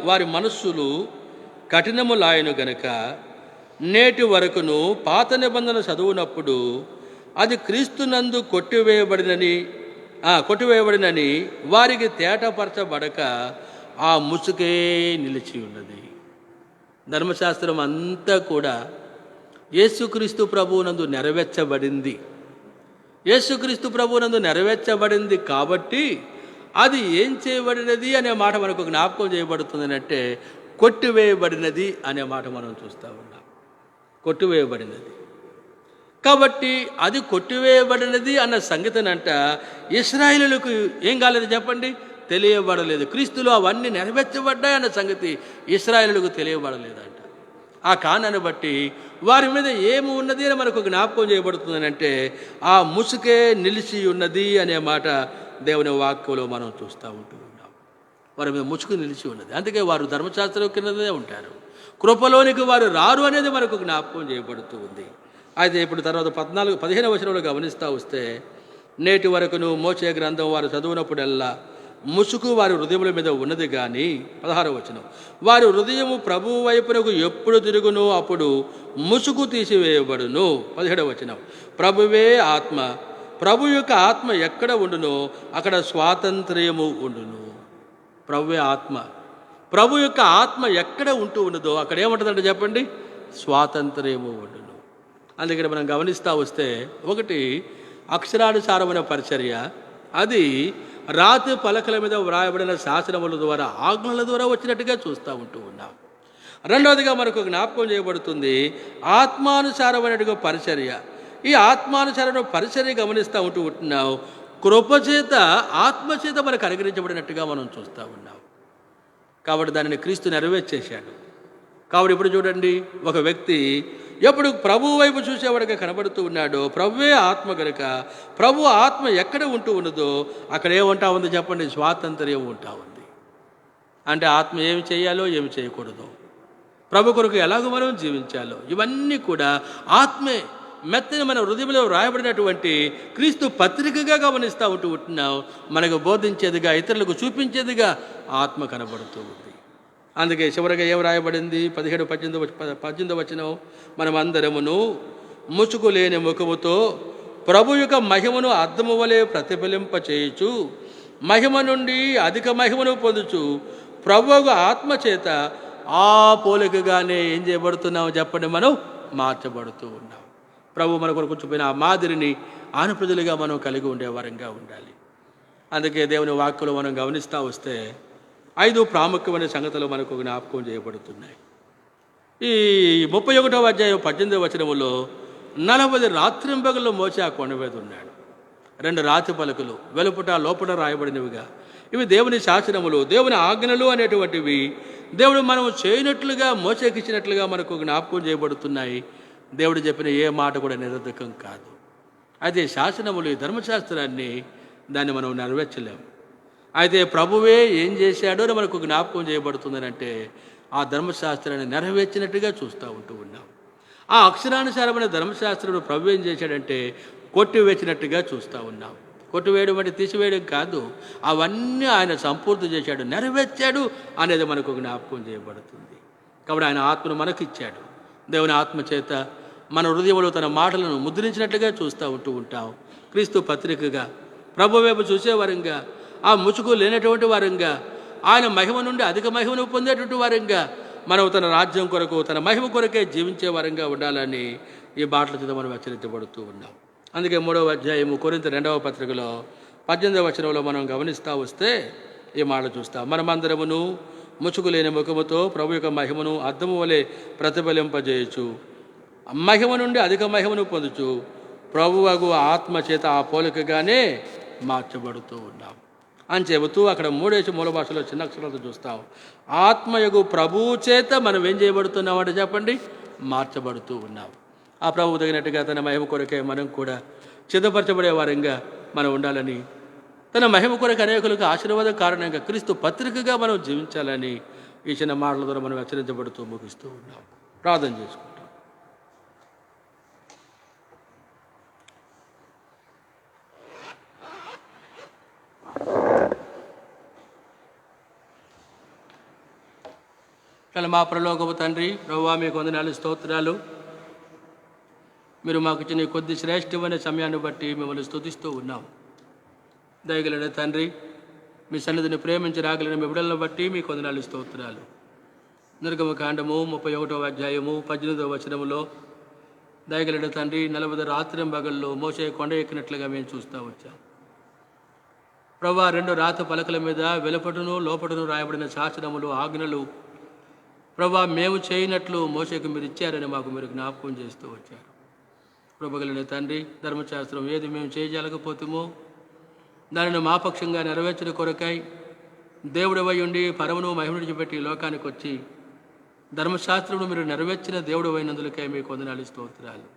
వారి మనస్సులు కఠినములాయను గనుక నేటి వరకును పాత నిబంధన చదువునప్పుడు అది క్రీస్తునందు కొట్టివేయబడినని వారికి తేటపరచబడక ఆ ముసుకే నిలిచి ఉన్నది. ధర్మశాస్త్రం అంతా కూడా యేసుక్రీస్తు ప్రభువునందు నెరవేర్చబడింది. యేసుక్రీస్తు ప్రభువునందు నెరవేర్చబడింది కాబట్టి అది ఏం చేయబడినది అనే మాట మనకు జ్ఞాపకం చేయబడుతుంది అంటే కొట్టివేయబడినది అనే మాట మనం చూస్తూ ఉన్నాం. కొట్టివేయబడినది కాబట్టి అది కొట్టివేయబడినది అన్న సంగతినంట ఇశ్రాయేలులకు ఏం కాలేదు చెప్పండి? తెలియబడలేదు. క్రీస్తులో అవన్నీ నెరవేర్చబడ్డాయి అన్న సంగతి ఇశ్రాయేలులకు తెలియబడలేదంట. ఆ కారణాన్ని బట్టి వారి మీద ఏమి ఉన్నది అని మనకు జ్ఞాపకం చేయబడుతుంది అంటే ఆ ముసుకే నిలిచి ఉన్నది అనే మాట దేవుని వాక్యంలో మనం చూస్తూ ఉంటూ ఉన్నాం. వారి మీద ముసుగు నిలిచి ఉన్నది. అందుకే వారు ధర్మశాస్త్రం కిందనే ఉంటారు, కృపలోనికి వారు రారు అనేది మనకు జ్ఞాపకం చేయబడుతూ ఉంది. అయితే ఇప్పుడు తర్వాత 15వ వచనంలో గమనిస్తూ వస్తే నేటి వరకును మోషే గ్రంథం వారు చదువునప్పుడల్లా ముసుగు వారి హృదయముల మీద ఉన్నది కానీ 16వ వచనం, వారి హృదయము ప్రభువు వైపునకు ఎప్పుడు తిరుగునో అప్పుడు ముసుగు తీసివేయబడును. 17వ వచనం, ప్రభువే ఆత్మ, ప్రభు యొక్క ఆత్మ ఎక్కడ ఉండునో అక్కడ స్వాతంత్ర్యము ఉండును. ప్రభువే ఆత్మ, ప్రభు యొక్క ఆత్మ ఎక్కడ ఉంటూ ఉన్నదో అక్కడ ఏముంటుందంటే చెప్పండి, స్వాతంత్ర్యము ఉండును. అందుకని మనం గమనిస్తూ వస్తే, ఒకటి అక్షరానుసారమైన పరిచర్య, అది రాతి పలకల మీద వ్రాయబడిన శాసనముల ద్వారా, ఆజ్ఞల ద్వారా వచ్చినట్టుగా చూస్తూ ఉంటూ ఉన్నాం. రెండవదిగా మనకు జ్ఞాపకం చేయబడుతుంది ఆత్మానుసారమైనట్టుగా పరిచర్య. ఈ ఆత్మానుసారమైన పరిచర్య గమనిస్తూ ఉంటున్నాం. కృపచేత, ఆత్మచేత మనకు అనుగ్రహించబడినట్టుగా మనం చూస్తూ ఉన్నాం. కాబట్టి దానిని క్రీస్తు నెరవేర్చేశాడు. కాబట్టి ఇప్పుడు చూడండి, ఒక వ్యక్తి ఎప్పుడు ప్రభు వైపు చూసేవాడిగా కనబడుతూ ఉన్నాడో, ప్రభువే ఆత్మ కనుక ప్రభు ఆత్మ ఎక్కడ ఉంటూ ఉన్నదో అక్కడ ఏముంటా ఉంది చెప్పండి, స్వాతంత్ర్యం ఉంటా ఉంది. అంటే ఆత్మ ఏమి చేయాలో ఏమి చేయకూడదు, ప్రభు కొరకు ఎలాగో మనం జీవించాలో, ఇవన్నీ కూడా ఆత్మే మెత్తని మన హృదయంలో రాయబడినటువంటి క్రీస్తు పత్రికగా గమనిస్తూ ఉంటున్నాం. మనకు బోధించేదిగా, ఇతరులకు చూపించేదిగా ఆత్మ కనబడుతూ ఉంది. అందుకే చివరిగా ఏం రాయబడింది, 17-18 వచనం, మనమందరమును ముసుగు లేని ముఖముతో ప్రభు యొక్క మహిమను అద్దము వలె ప్రతిఫలింపచేయుచు మహిమ నుండి అధిక మహిమను పొందుచు ప్రభువు ఆత్మ చేత ఆ పోలికగానే ఏం చేయబడుతున్నామో చెప్పండి, మనం మార్చబడుతూ ఉన్నాం. ప్రభు మన కొరకు చూపిన ఆ మాదిరిని ఆనప్రజలుగా మనం కలిగి ఉండేవారంగా ఉండాలి. అందుకే దేవుని వాక్కులు మనం గమనిస్తూ వస్తే 5 ప్రాముఖ్యమైన సంగతులు మనకు జ్ఞాపకం చేయబడుతున్నాయి. ఈ 31వ అధ్యాయం 18వ వచనములో 40 రాత్రింబగళ్ళు మోసి ఆ కొండ మీద ఉన్నాడు. 2 రాతి పలకలు వెలుపుట లోపల రాయబడినవిగా, ఇవి దేవుని శాసనములు, దేవుని ఆజ్ఞలు అనేటువంటివి దేవుడు మనం చేయనట్లుగా, మోసేకిచ్చినట్లుగా మనకు జ్ఞాపకం చేయబడుతున్నాయి. దేవుడు చెప్పిన ఏ మాట కూడా నిరర్ధకం కాదు. అయితే శాసనములు, ఈ ధర్మశాస్త్రాన్ని దాన్ని మనం నెరవేర్చలేము. అయితే ప్రభువే ఏం చేశాడో అని మనకు జ్ఞాపకం చేయబడుతుందని అంటే ఆ ధర్మశాస్త్రాన్ని నెరవేర్చినట్టుగా చూస్తూ ఉంటూ ఉన్నాం. ఆ అక్షరానుసారమైన ధర్మశాస్త్రంలో ప్రభు ఏం చేశాడంటే కొట్టివేసినట్టుగా చూస్తూ ఉన్నాం. కొట్టివేయడం అంటే తీసివేయడం కాదు, అవన్నీ ఆయన సంపూర్తి చేశాడు, నెరవేర్చాడు అనేది మనకు జ్ఞాపకం చేయబడుతుంది. కాబట్టి ఆయన ఆత్మను మనకిచ్చాడు. దేవుని ఆత్మ చేత మన హృదయంలో తన మాటలను ముద్రించినట్లుగా చూస్తూ ఉంటూ ఉంటాం. క్రీస్తు పత్రికగా ప్రభు వైపు చూసేవారంగా, ఆ ముసుగు లేనటువంటి వారంగా, ఆయన మహిమ నుండి అధిక మహిమను పొందేటువంటి వారంగా మనం తన రాజ్యం కొరకు, తన మహిమ కొరకే జీవించే వారంగా ఉండాలని ఈ మాటల చేత మనం హెచ్చరించబడుతూ ఉన్నాం. అందుకే 3వ అధ్యాయము కొరింథీ 2వ పత్రికలో 18వ వచనంలో మనం గమనిస్తూ వస్తే ఈ మాటలు చూస్తాం. మనమందరమును ముసుగు లేని ముఖముతో ప్రభు యొక్క మహిమను అద్దము వలె ప్రతిఫలింపజేయచ్చు, మహిమ నుండి అధిక మహిమను పొందుచు ప్రభువగు ఆత్మ చేత ఆ పోలికగానే మార్చబడుతూ ఉన్నాం అని చెబుతూ అక్కడ 3 మూల భాషలో చిన్న అక్షరాలతో చూస్తాం. ఆత్మయగు ప్రభువు చేత మనం ఏం చేయబడుతున్నామంటే చెప్పండి, మార్చబడుతూ ఉన్నాం. ఆ ప్రభువు తగినట్టుగా తన మహిమ కొరకే మనం కూడా సిద్ధపరచబడే వారంగా మనం ఉండాలని, తన మహిమ కొరకు అనేకులకు ఆశీర్వాదం కారణంగా క్రీస్తు పత్రికగా మనం జీవించాలని ఈ చిన్న మాటల ద్వారా మనం హెచ్చరించబడుతూ ముగిస్తూ ఉన్నాం. ప్రార్థన చేసుకుంటాం. మా పరలోకపు తండ్రి, ప్రభువా మీకు వందనాలు, స్తోత్రాలు. మీరు మాకు ఇచ్చిన కొద్ది శ్రేష్టమైన సమయాన్ని బట్టి మిమ్మల్ని స్తుతిస్తూ ఉన్నాం. దయగలిగిన తండ్రి, మీ సన్నిధిని ప్రేమించి రాగలిగిన మీ బిడ్డలను బట్టి మీకు వందనాలు, స్తోత్రాలు. నిర్గమకాండము 31వ అధ్యాయము 18వ వచనములో దయగలిగిన తండ్రి 40 రాత్రింబగళ్ళు మోసే కొండ ఎక్కినట్లుగా మేము చూస్తూ వచ్చాం. ప్రభువా, 2 రాతి పలకల మీద వెలుపటను లోపటను రాయబడిన శాసనములు, ఆజ్ఞలు ప్రభువా మేము చేయనట్లు మోసేకు మీరు ఇచ్చారని మాకు మీరు జ్ఞాపకం చేస్తూ వచ్చారు. ప్రభుగలిగిన తండ్రి, ధర్మశాస్త్రం ఏది మేము చేయజాలకపోతామో దానిని మా పక్షంగా నెరవేర్చిన కొరకై దేవుడివై ఉండి పరమును మహిమను విడిచిపెట్టి లోకానికి వచ్చి ధర్మశాస్త్రమును మీరు నెరవేర్చిన దేవుడు అయినందులకై మీకు వందనాలు, స్తోత్రాలు.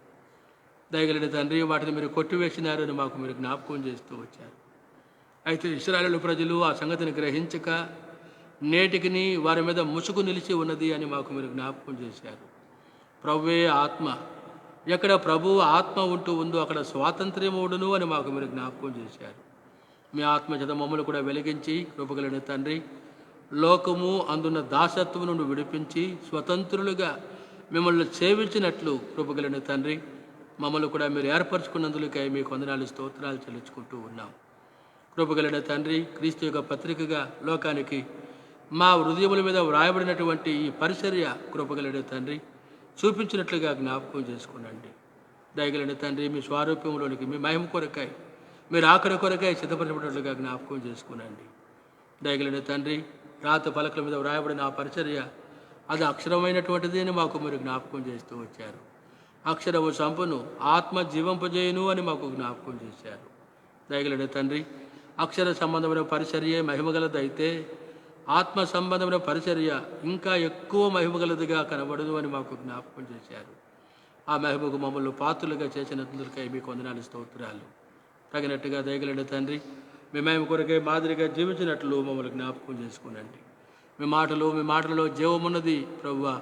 దయగలిగిన తండ్రి, వాటిని మీరు కొట్టివేసినారని మాకు మీరు జ్ఞాపకం చేస్తూ వచ్చారు. అయితే ఇశ్రాయేలు ప్రజలు ఆ సంగతిని గ్రహించక నేటికిని వారి మీద ముసుగు నిలిచి ఉన్నది అని మాకు మీరు జ్ఞాపకం చేశారు. ప్రభువే ఆత్మ, ఎక్కడ ప్రభు ఆత్మ ఉంటూ ఉందో అక్కడ స్వాతంత్ర్యం ఉండును అని మాకు మీరు జ్ఞాపకం చేశారు. మీ ఆత్మ చేత మమ్మల్ని కూడా వెలిగించి కృపగలిగిన తండ్రి, లోకము అందున్న దాసత్వం నుండి విడిపించి స్వతంత్రులుగా మిమ్మల్ని సేవించినట్లు కృపగలిగిన తండ్రి, మమ్మల్ని కూడా మీరు ఏర్పరచుకున్నందులకై మీకు వందనాలు స్తోత్రాలు చెల్లించుకుంటూ ఉన్నాం. కృపగలిగిన తండ్రి, క్రీస్తు యొక్క పత్రికగా లోకానికి మా హృదయముల మీద వ్రాయబడినటువంటి ఈ పరిచర్య కృపగలిగిన తండ్రి చూపించినట్లుగా జ్ఞాపకం చేసుకునండి. దయగలిగిన తండ్రి, మీ స్వారూప్యంలోనికి మీ మహిమ కొరకై మీరు ఆఖరి కొరకై సిద్ధపరచబడినట్లుగా జ్ఞాపకం చేసుకునండి. దయగలిగిన తండ్రి, రాత పలకల మీద వ్రాయబడిన ఆ పరిచర్య అది అక్షరమైనటువంటిది అని మాకు మీరు జ్ఞాపకం చేస్తూ వచ్చారు. అక్షరము సంపును ఆత్మ జీవంపజేయును అని మాకు జ్ఞాపకం చేశారు. దయగలిగిన తండ్రి, అక్షర సంబంధమైన పరిచర్య మహిమగలదైతే ఆత్మ సంబంధమైన పరిచర్య ఇంకా ఎక్కువ మహిమగలదిగా కనబడదు అని మాకు జ్ఞాపకం చేశారు. ఆ మహిమకు మమ్మల్ని పాత్రలుగా చేసినందుకై మీకు వందనాలు స్తోత్రాలు. తగినట్టుగా దయగలిగిన తండ్రి, మీ మహిమ కొరకై మాదిరిగా జీవించినట్లు మమ్మల్ని జ్ఞాపకం చేసుకునండి. మీ మాటలలో జీవమున్నది ప్రభువా,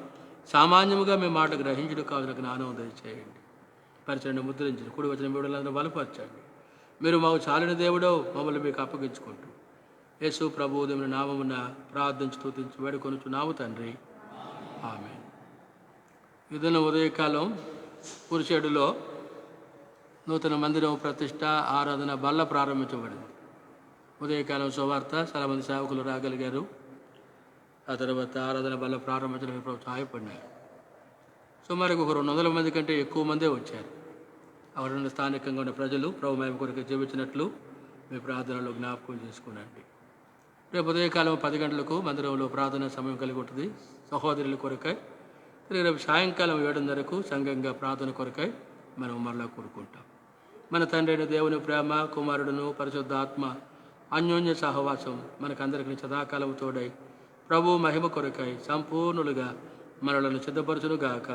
సామాన్యముగా మీ మాట గ్రహించడం కావాలని జ్ఞానం దయచేయండి. పరిచయను ముద్రించిన కుడి వచ్చిన బిడ్డలందరూ బలపరచండి. మీరు మాకు చాలిన దేవుడో మమ్మల్ని మీకు అప్పగించుకుంటూ యేసు ప్రభువు దేవుని నామమున ప్రార్థించి స్తుతించి వేడుకొనుచున్నాము తండ్రి, ఆమేన్. ఇదన ఉదయకాలం పురుషేడులో నూతన మందిరం ప్రతిష్ట ఆరాధన బల్ల ప్రారంభించబడింది. ఉదయకాలం సువార్త చాలా మంది సేవకులు రాగలిగారు. ఆ తర్వాత ఆరాధన బల్ల ప్రారంభించడానికి ప్రభు సహాయపడినారు. సుమారుగా ఒక 200 మంది కంటే ఎక్కువ మందే వచ్చారు. ఎవరైనా స్థానికంగా ఉన్న ప్రజలు ప్రభు మహిమ కొరకు జీవించినట్లు మీ ప్రార్థనలో జ్ఞాపకం చేసుకునండి. రేపు ఉదయకాలం 10 గంటలకు మందిరంలో ప్రార్థన సమయం కలిగి ఉంటుంది సహోదరుల కొరకై. తిరిగి రేపు సాయంకాలం 7:30కు సంఘంగా ప్రార్థన కొరకై మనం మరలా కోరుకుంటాం. మన తండ్రి అయిన దేవుని ప్రేమ, కుమారుడును పరిశుద్ధాత్మ అన్యోన్య సహవాసం మనకందరికీ సదాకాలం తోడై ప్రభు మహిమ కొరకై సంపూర్ణులుగా మనలను సిద్ధపరచునుగాక.